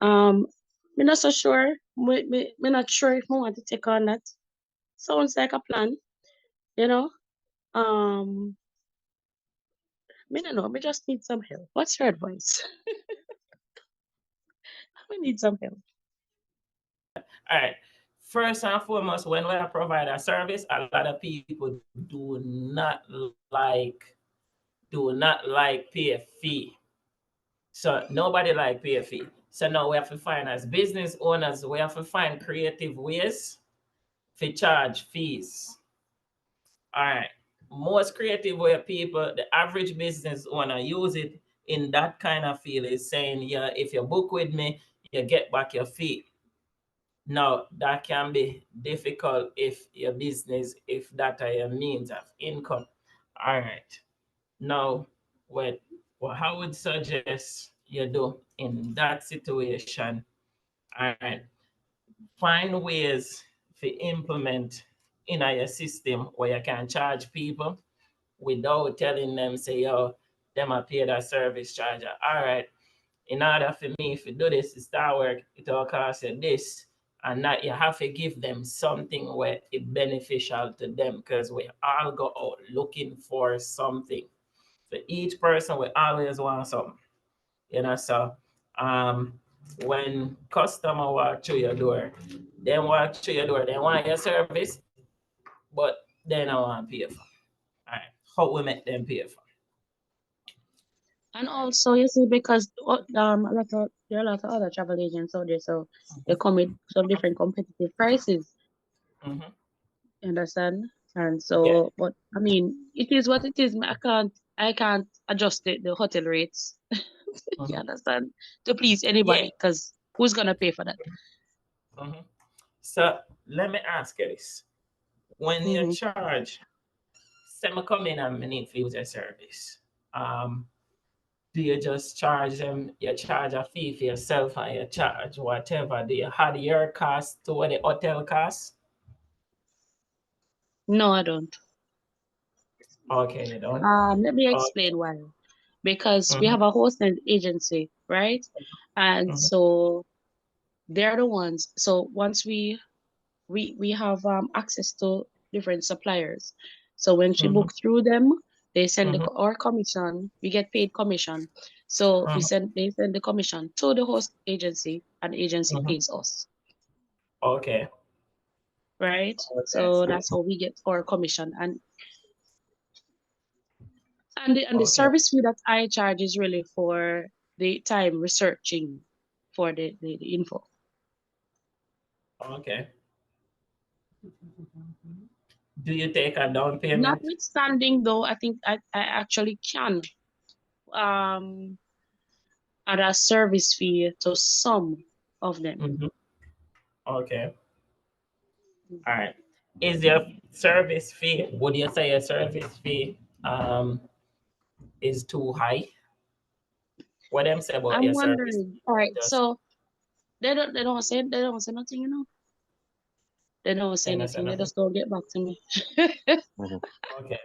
Um Me not so sure. Me not sure if I want to take on that. Sounds like a plan, you know. Um, me no know. Me just need some help. What's your advice? We need some help.
All right. First and foremost, when we provide a service, a lot of people like do not like pay a fee. So nobody like pay a fee. So now we have to find, as business owners, we have to find creative ways to charge fees. All right. Most creative way people, the average business owner use it in that kind of feel is saying, yeah, if you book with me, you get back your fee. Now that can be difficult if your business, if that are your means of income. All right. Now, what I would suggest you do in that situation, all right, find ways to implement in your system where you can charge people without telling them, say, yo, them a pay that service charger. All right, in order for me, if you do this, to start work, it will cost you this. And that you have to give them something where it beneficial to them, because we all go out looking for something. So each person will always want something. You know, so when customer walk through your door, they walk through your door, they want your service, but they don't want to pay for. All right, how we make them pay for?
And also, you see, because there are a lot of other travel agents out there, so they come with some different competitive prices.
Mm-hmm.
You understand? And
Yeah.
so, but I mean, it is what it is. I can't adjust the hotel rates. You understand? To please
Yeah.
anybody, because who's gonna pay for that?
Mm-hmm. So let me ask you this. When you
Mm-hmm.
charge, say me come in and me need to use your service, um, do you just charge them, you charge a fee for yourself and you charge whatever? Do you add your cost to what the hotel costs?
No, I don't.
Okay, you don't?
Let me
Okay.
explain why. Because we
Mm-hmm.
have a hosting agency, right? And
Mm-hmm.
so they're the ones. So once we have access to different suppliers. So when she
Mm-hmm.
book through them, they send
Mm-hmm.
our commission. We get paid commission. So
Mm-hmm.
they send the commission to the host agency, and the agency
Mm-hmm.
pays us,
Okay.
right?
Okay.
So that's how we get our commission. And the
Okay.
service fee that I charge is really for the time researching for the info.
Okay. Do you take a down payment?
Notwithstanding though, I think I actually can um add a service fee to some of them.
Mm-hmm. Okay. All right. Is your service fee, would you say your service fee is too high? What them say about
I'm
your service
wondering,
fee?
all right,
Just
so they don't say nothing, you know. They don't say
saying I said
anything, they
nothing.
just don't get back to me.
Okay.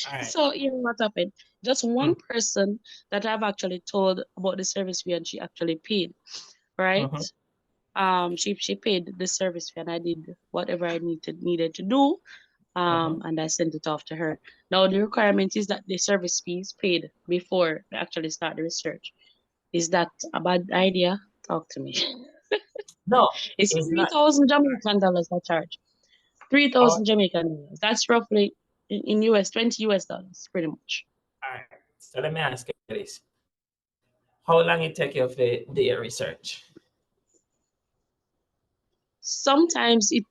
All right.
So you know what happened? Just one person that I've actually told about the service fee and she actually paid, right?
Mm-hmm.
She paid the service fee and I did whatever I needed to do.
Mm-hmm.
And I sent it off to her. Now the requirement is that the service fee is paid before we actually start the research. Is that a bad idea? Talk to me.
No,
It's
it's
three
not.
thousand Jamaican dollars I charge. Three
All
thousand Jamaican dollars. That's roughly in US $20, pretty much.
right. So let me ask you this. How long it take you for do your research?
Sometimes it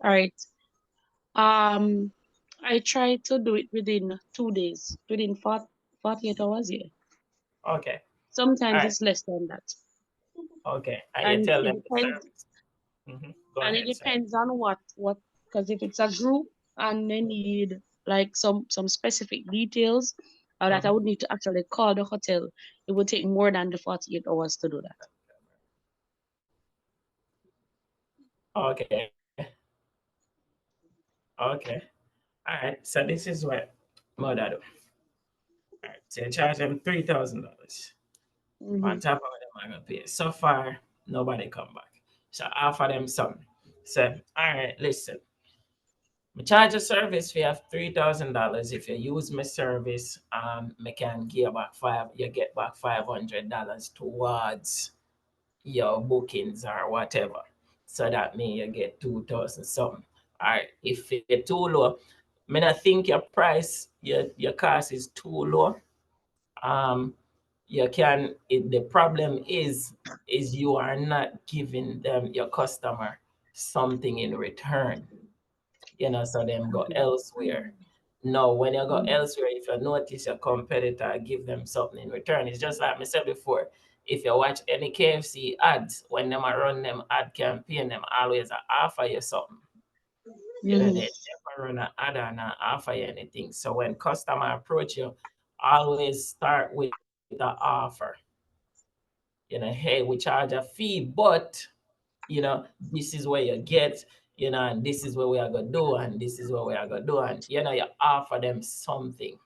all right. Um I try to do it within 2 days, within 48 hours, yeah.
Okay. All
Sometimes
right.
it's less than that.
Okay. And you
And
tell
it
them the
depends
service. Mm-hmm. Go
and it
ahead, sir.
depends on what because if it's a group and they need like some specific details that I
Mm-hmm.
would need to actually call the hotel, it would take more than the 48 hours to do that.
Okay. Okay. All right. So this is what Mother do. All right. So you charge them $3,000. On
Mm-hmm.
top of what I'm gonna pay. So far, Nobody come back. So I offer them something. So, all right, listen. I charge a service fee of $3,000. If you use my service, I can give back you get back $500 towards your bookings or whatever. So that means you get 2,000 something. All right, if you're too low, I mean, I think your price, your cost is too low. Um, the problem is you are not giving them your customer something in return, so them go elsewhere. No, when you go elsewhere, if you notice your competitor give them something in return, it's just like I said before. If you watch any KFC ads, when them are run them ad campaign, them always offer you something. They never run an ad and offer you anything. So when customer approach you, always start with the offer. Hey, we charge a fee, but this is where you get, and this is what we are gonna do, and this is what we are gonna do, and you offer them something.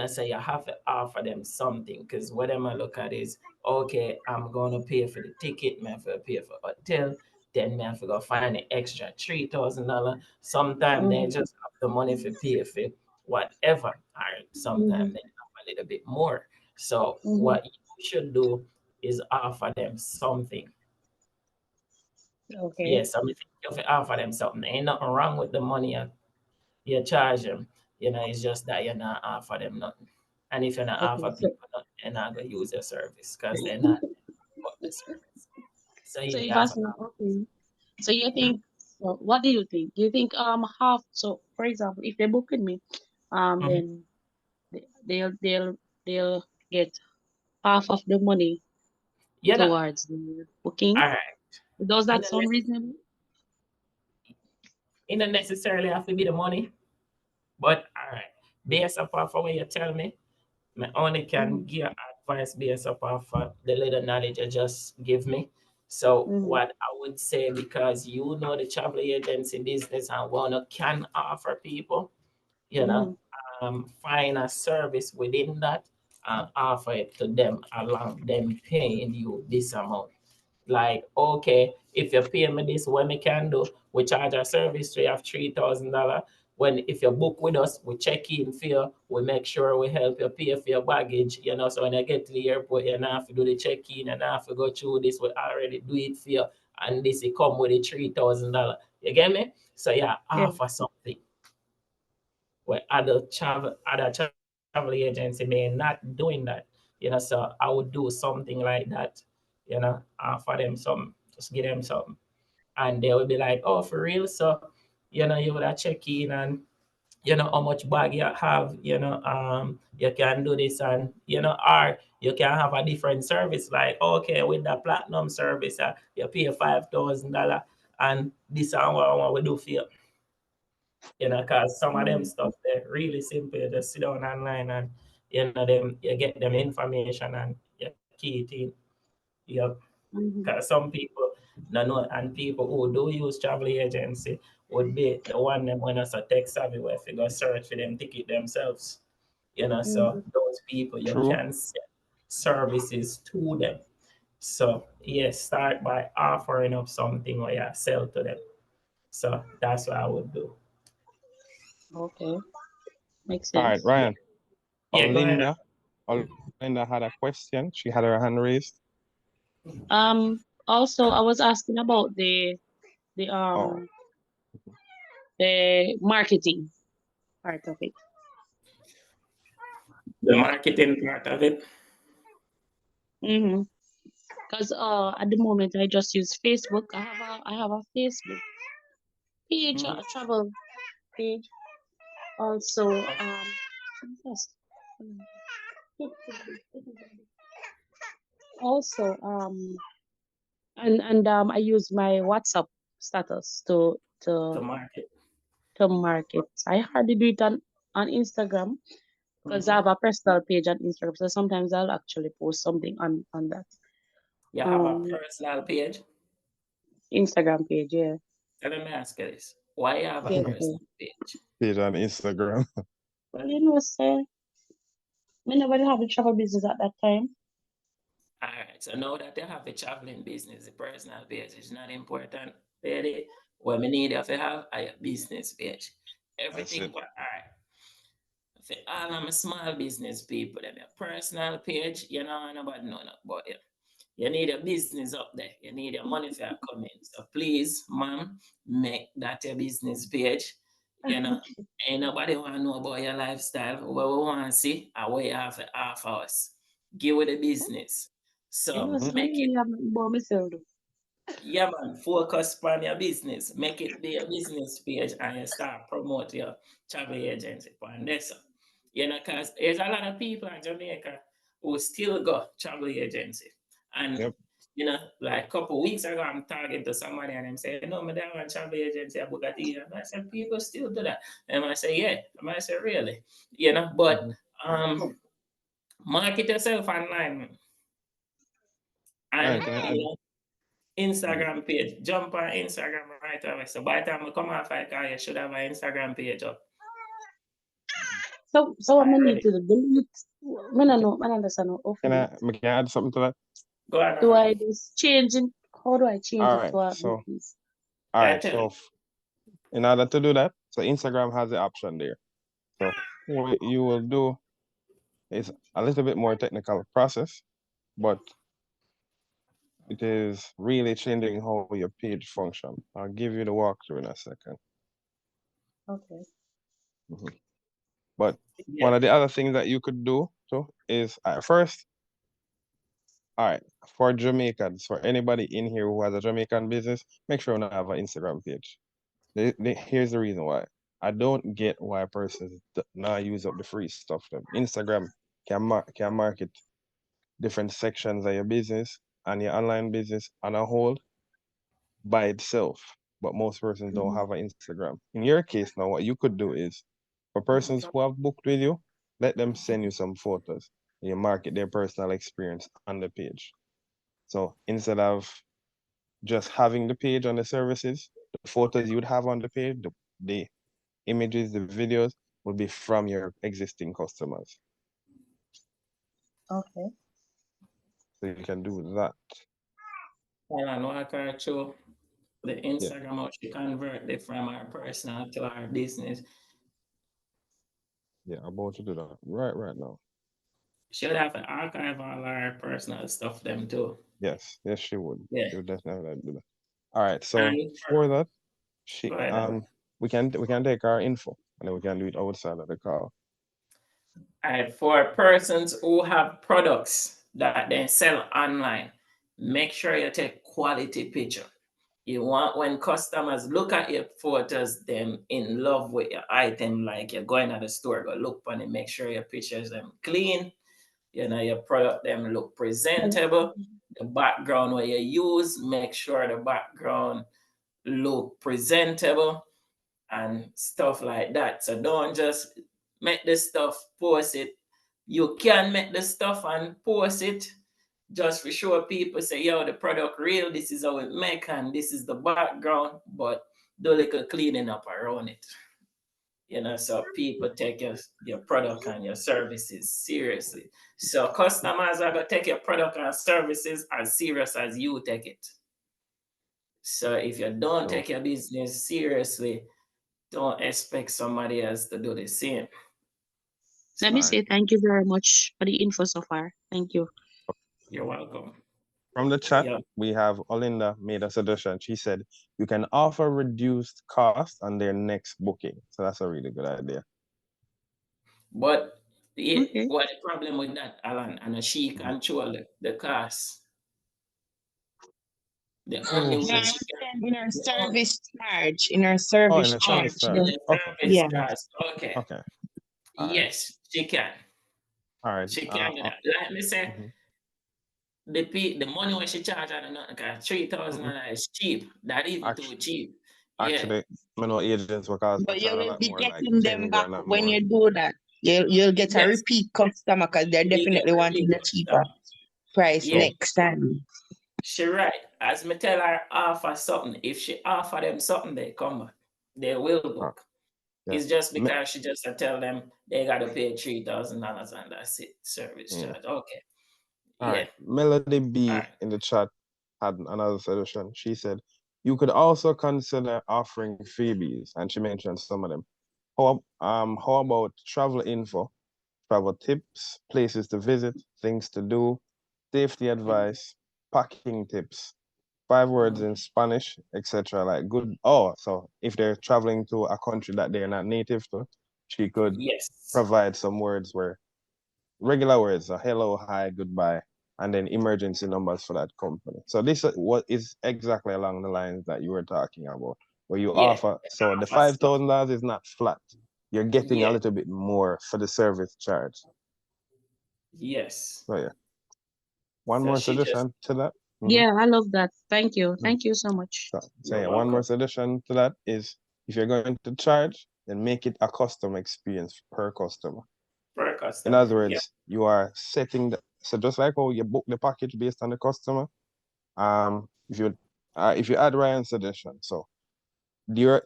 So you have to offer them something, because what I'm gonna look at is, okay, I'm gonna pay for the ticket, I have to pay for hotel, then I have to go find an extra $3,000. Sometimes they just have the money for pay for whatever. All right, sometimes they have a little bit more. So what you should do is offer them something.
Okay.
Yes, I mean, if you offer them something, ain't nothing wrong with the money you charge them. It's just that you're not offer them nothing. And if you're not
Okay.
offer people nothing, they're not gonna use your service because they're not about the service. So
So
yeah, you
if I
have to
say, okay. So you think, well, what do you think? Do you think half? So for example, if they book with me,
Mhm.
then they'll get half of the money
You know,
towards the booking.
all right.
Does
It
that
don't,
sound reasonable?
it don't necessarily have to be the money, but all right. Based upon what you tell me, I only can give advice based upon the little knowledge you just give me. So what I would say, because the travel agency business and wanna can offer people, you know, find a service within that and offer it to them along them paying you this amount. Like, okay, if you pay me this, what we can do, we charge a service fee of $3,000. When if you book with us, we check in for you, we make sure we help you pay for your baggage, so when you get to the airport, you don't have to do the check-in, you don't have to go through this, we already do it for you, and this will come with the $3,000. You get me? So yeah,
Yeah.
offer something where other travel agency may not doing that. So I would do something like that, offer them some, just give them some. And they will be like, oh, for real? So, you would have check in and how much bag you have, you can do this, and or you can have a different service, like, okay, with the platinum service, you pay $5,000 and this is what we do for you. Because some of them stuff they're really simple. You just sit down online and you get them information and you key it in. Yep. Because some people don't know, and people who do use travel agency would be the one them when us a tech savvy where if you go search for them ticket themselves. So those people you
True.
can sell services to them. So yes, start by offering up something where you sell to them. So that's what I would do.
Okay. Makes
All right,
sense.
Ryan.
Yeah, go ahead.
Olinda had a question. She had her hand raised.
Also, I was asking about the
Oh,
um the marketing part of it.
The marketing part of it.
Mm-hmm. Because at the moment I just use Facebook. I have a Facebook page, a travel page. Also, just also and I use my WhatsApp status
To market.
to market. I hardly do it on Instagram because I
Mhm.
have a personal page on Instagram. So sometimes I'll actually post something on that
You have a
um
personal page.
Instagram page. Yeah.
So let me ask you this. Why you have a
Yes.
personal page?
page on Instagram.
Well, sir, me never have a travel business at that time.
All right. So now that you have a traveling business, the personal page is not important. Really, what we need you to have a business page.
That's
Everything.
it.
All right. For all of my small business people, them your personal page, you know, nobody know about you. You need a business up there. You need your money for your coming. So please, ma'am, make that your business page. You know, ain't nobody want to know about your lifestyle. What we want to see are where you have to half hours. Give it a business.
You know,
So
so
Mhm.
make it,
really have about myself though.
yeah, man, focus on your business. Make it be a business page and you start promote your travel agency on this. You know, because there's a lot of people in Jamaica who still got travel agency. And
Yep.
you know, like a couple weeks ago, I'm talking to somebody and I'm saying, no, madam, I'm travel agency, I book a ticket. And I said, people still do that. And I say, yeah. And I said, really? You know, but
Mhm.
market yourself online.
All
And
right, can I
you
add?
know,
Mhm.
Instagram page. Jump on Instagram right away. So by the time I come off I call, you should have an Instagram page up
So what I need
already.
to do? Delete. I don't know. I don't understand how to
Can
do it.
I add something to that?
Go on,
Do
man.
I just change it? How do I change
All
it
right.
to a
So,
business?
all
I
right.
tell
So,
you.
in order to do that, so Instagram has the option there. So, what you will do is a little bit more technical process, but it is really changing how your page function. I'll give you the walkthrough in a second.
Okay.
Mhm. But one
Yeah.
of the other things that you could do too is at first, all right, for Jamaicans, for anybody in here who has a Jamaican business, make sure you have an Instagram page. Here's the reason why. I don't get why persons not use up the free stuff. Them Instagram can market different sections of your business and your online business on a whole by itself. But most persons don't
Mm-hmm.
have an Instagram. In your case now, what you could do is for persons who have booked with you, let them send you some photos. You market their personal experience on the page. So instead of just having the page on the services, the photos you would have on the page, the images, the videos will be from your existing customers.
Okay.
So you can do that.
And I know I can show the
Yeah,
Instagram how she convert it from our personal to our business.
yeah, I'm about to do that right now.
Should have to archive all our personal stuff them too.
Yes, she would.
Yeah.
She would definitely do that. All right, so
And
for that,
go
she
ahead.
we can take our info and then we can do it outside of the call.
And for persons who have products that they sell online, make sure you take quality picture. You want when customers look at your photos, them in love with your item, like you're going to the store, go look on it, make sure your pictures them clean, you know, your product them look presentable. The background where you use, make sure the background look presentable and stuff like that. So don't just make the stuff, post it. You can make the stuff and post it just for sure people say, yo, the product real, this is how it make and this is the background, but do a little cleaning up around it. You know, so people take your product and your services seriously. So customers are gonna take your product and services as serious as you take it. So if you don't
So
take your business seriously, don't expect somebody else to do the same.
Let
all
me
right.
say thank you very much for the info so far. Thank you.
You're welcome.
From the chat,
Yeah.
we have Olinda made a suggestion. She said you can offer reduced cost on their next booking. So that's a really good idea.
But
Okay.
what the problem with that, Alan, and she
Mhm.
control the cost. The only
Oh,
No,
way
I'm
she can,
saying in our
the only,
service charge. In our
oh, in
service
a
oh,
service
charge.
in
charge.
the
Okay.
service
Yeah.
cost. Okay.
Okay. All right.
Yes, she can.
All right.
She can do that. Let me say
Mhm.
the money when she charge I don't know, like 3,000
Mm-mm.
is cheap. That even too
Actually,
cheap. Yeah.
actually, I know agents will charge
But you
a
will
lot
be
more, like
getting them
10
back
grand and
when
more.
you do that. You'll get a
Yes.
repeat customer because they're
You get
definitely
a
wanting
repeat
the cheaper
customer.
price
Yeah.
So,
next time.
She right. As me tell her offer something, if she offer them something, they come back. They will
uh,
book.
yeah.
It's just
Me-
because she just tell them they gotta pay $3,000 and that's it. Service
mm.
charge. Okay.
All
Yeah.
right. Melody B
All right.
in the chat had another suggestion. She said, you could also consider offering freebies, and she mentioned some of them. How about travel info, travel tips, places to visit, things to do, safety advice, packing tips, 5 words in Spanish, etc. Like good. Oh, so if they're traveling to a country that they're not native to, she could
Yes.
provide some words where regular words, so hello, hi, goodbye, and then emergency numbers for that company. So this is what is exactly along the lines that you were talking about, where you
Yeah.
offer. So the
Offer stuff.
$5,000 is not flat. You're getting a
Yeah.
little bit more for the service charge.
Yes.
So yeah, one
So
more
she just.
suggestion to that.
Yeah, I love that. Thank you. Thank you so much.
So
You're
yeah, one more
welcome.
suggestion to that is if you're going to charge, then make it a customer experience per customer.
Per
In
customer.
other
Yeah.
words, you are setting so just like how you book the package based on the customer. If you add Ryan's suggestion, so you're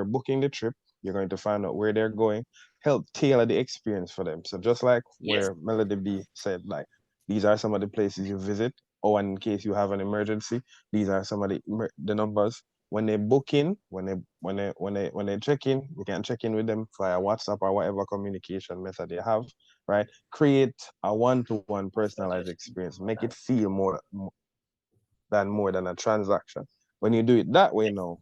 booking the trip, you're going to find out where they're going, help tailor the experience for them. So just like
Yes.
where Melody B said, like these are some of the places you visit, or in case you have an emergency, these are some of the numbers. When they book in, when they check in, you can check in with them via WhatsApp or whatever communication method they have, right? Create a one-to-one personalized experience. Make it feel more than a transaction. When you do it that way now,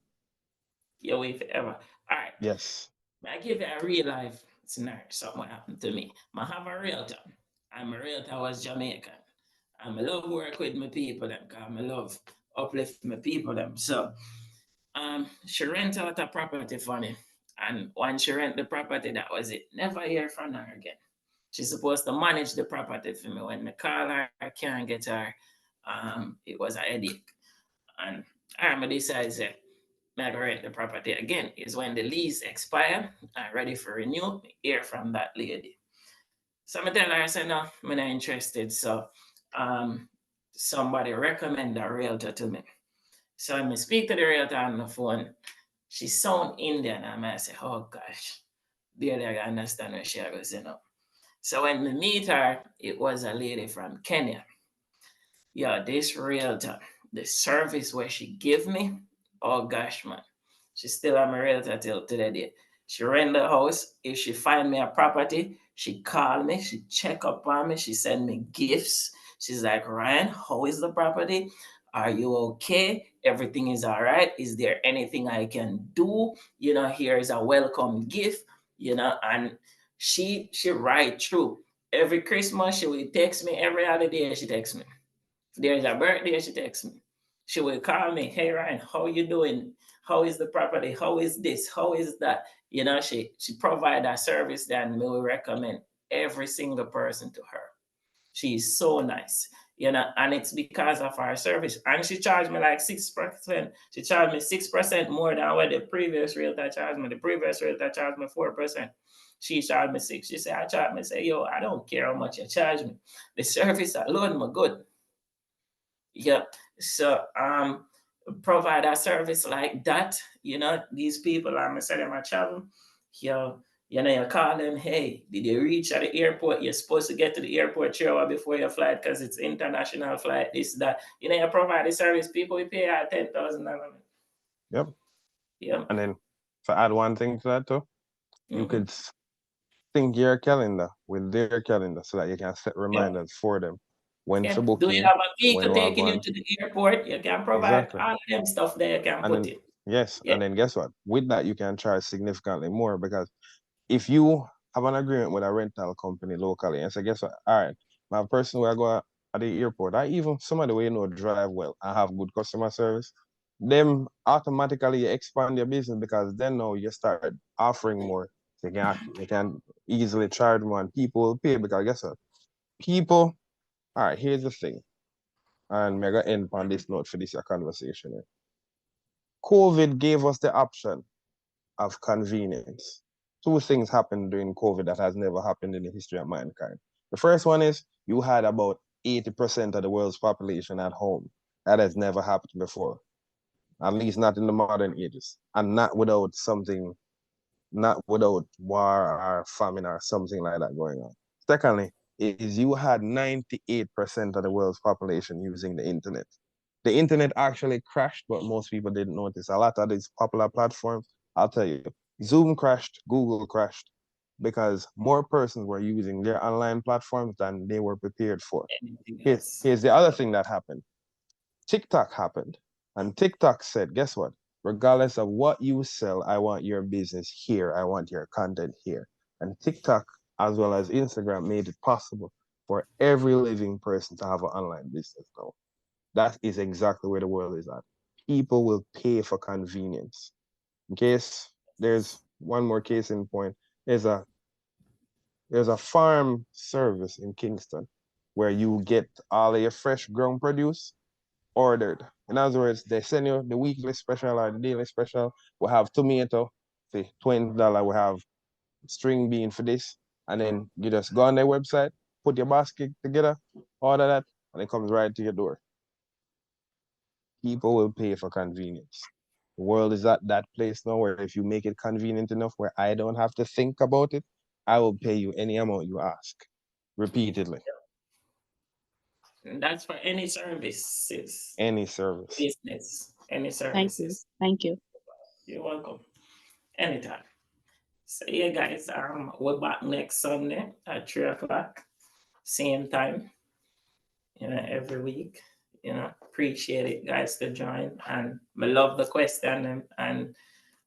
Your way forever. All right.
yes.
I give you a real life scenario. Something happened to me. I have a realtor. I'm a realtor was Jamaican. I love work with my people them because I love uplift my people them. So she rent out a property for me. And once she rent the property, that was it. Never hear from her again. She's supposed to manage the property for me. When I call her, I can't get her. It was a headache. And I decided that I rent the property again. Is when the lease expire, I'm ready for renew, hear from that lady. So I tell her, I said, no, I'm not interested. So somebody recommend a realtor to me. So I speak to the realtor on the phone. She sound Indian. And I say, oh gosh, barely I understand what she was saying. So when we meet her, it was a lady from Kenya. Yeah, this realtor, the service where she give me, oh gosh, man. She still am a realtor till today. She rent the house. If she find me a property, she call me, she check up on me, she send me gifts. She's like, Ryan, how is the property? Are you okay? Everything is all right. Is there anything I can do? Here is a welcome gift, and she right through. Every Christmas she will text me, every holiday she texts me. If there's a birthday, she texts me. She will call me, hey Ryan, how you doing? How is the property? How is this? How is that? She provide a service that we will recommend every single person to her. She's so nice, and it's because of our service. And she charged me like 6%. She charged me 6% more than what the previous realtor charged me. The previous realtor charged me 4%. She charged me 6. She said, I charge me. Say, yo, I don't care how much you charge me. The service alone, my good. Yep. So provide a service like that. These people, I'm say them a travel. You you call them, hey, did you reach at the airport? You're supposed to get to the airport 3 hours before your flight because it's international flight, this, that. You provide the service, people we pay out $10,000.
Yep.
Yeah.
And then to add one thing to that too, you could sync your calendar with their calendar so that you can set reminders for them when to
Yeah.
book
Do you
in,
have a
when
vehicle
you are
taking you
going.
to the airport? You can provide
Exactly.
all of them stuff there you can
And
put
then
in.
yes,
Yeah.
and then guess what? With that, you can charge significantly more because if you have an agreement with a rental company locally and say, guess what? All right, my person where I go at the airport, I even somebody where drive well and have good customer service, them automatically expand your business because then now you start offering more. So you can easily charge more and people will pay because guess what? People, all right, here's the thing. And I'm gonna end on this note for this conversation. COVID gave us the option of convenience. Two things happened during COVID that has never happened in the history of mankind. The first one is you had about 80% of the world's population at home. That has never happened before, at least not in the modern ages, and not without war or famine or something like that going on. Secondly, is you had 98% of the world's population using the internet. The internet actually crashed, but most people didn't notice. A lot of these popular platforms, I'll tell you, Zoom crashed, Google crashed, because more persons were using their online platforms than they were prepared for. Here's the other thing that happened. TikTok happened, and TikTok said, guess what? Regardless of what you sell, I want your business here. I want your content here. And TikTok, as well as Instagram, made it possible for every living person to have an online business now. That is exactly where the world is at. People will pay for convenience. In case there's one more case in point, there's a farm service in Kingston where you get all of your fresh grown produce ordered. In other words, they send you the weekly special or the daily special. We have tomato, say $20. We have string bean for this. And then you just go on their website, put your basket together, order that, and it comes right to your door. People will pay for convenience. The world is at that place now where if you make it convenient enough where I don't have to think about it, I will pay you any amount you ask repeatedly.
And that's for any services.
Any service.
Business. Any
Thank you.
services.
Thank you.
You're welcome. Anytime. So yeah, guys, we're back next Sunday at 3 o'clock. Same time. Every week. Appreciate it, guys, to join. And I love the question. And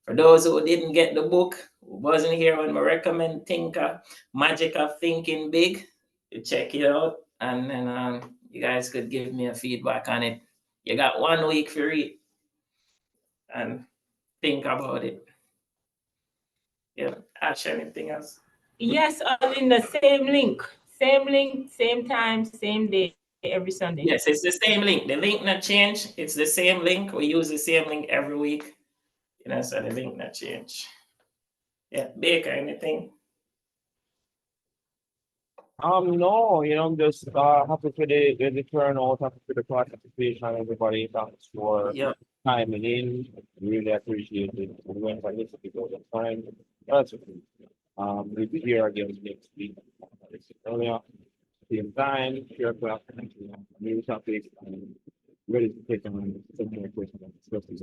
for those who didn't get the book, who wasn't here when I recommend Thinker, Magic of Thinking Big, you check it out. And then you guys could give me a feedback on it. You got 1 week for it. And think about it. Yeah, Ash, anything else?
Yes, in the same link, same time, same day, every Sunday.
Yes, it's the same link. The link not change. It's the same link. We use the same link every week. So the link not change. Yeah, Baker, anything?
No, I'm just happy for the turnout, happy for the participation, everybody. Thanks for timing in. Really appreciate it. We went by this because of time. That's okay. We'll be here again next week. Earlier, same time, 3 o'clock, new topic, and ready to take on some more questions and discuss this.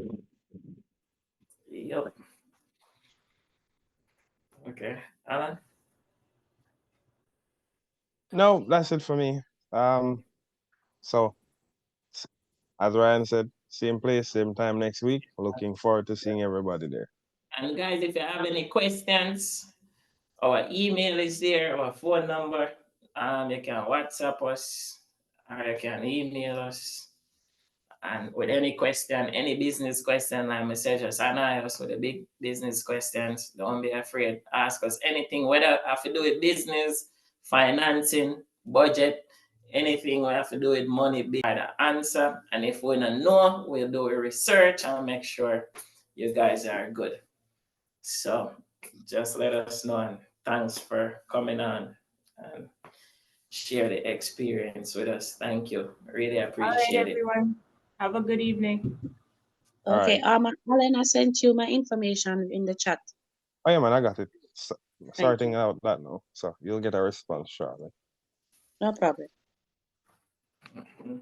Yep. Okay, Alan?
No, that's it for me. So as Ryan said, same place, same time next week. Looking forward to seeing everybody there.
And guys, if you have any questions, our email is there, our phone number. You can WhatsApp us or you can email us. And with any question, any business question, like message us and us with the big business questions. Don't be afraid. Ask us anything, whether have to do with business, financing, budget, anything we have to do with money, be the answer. And if we don't know, we'll do a research and make sure you guys are good. So just let us know, and thanks for coming on and share the experience with us. Thank you. Really appreciate
All right, everyone. Have a good evening.
Okay, Alan, I sent you my information in the chat.
Oh yeah, man, I got it. Sorting out that now, so you'll get a response shortly.
No problem.
it.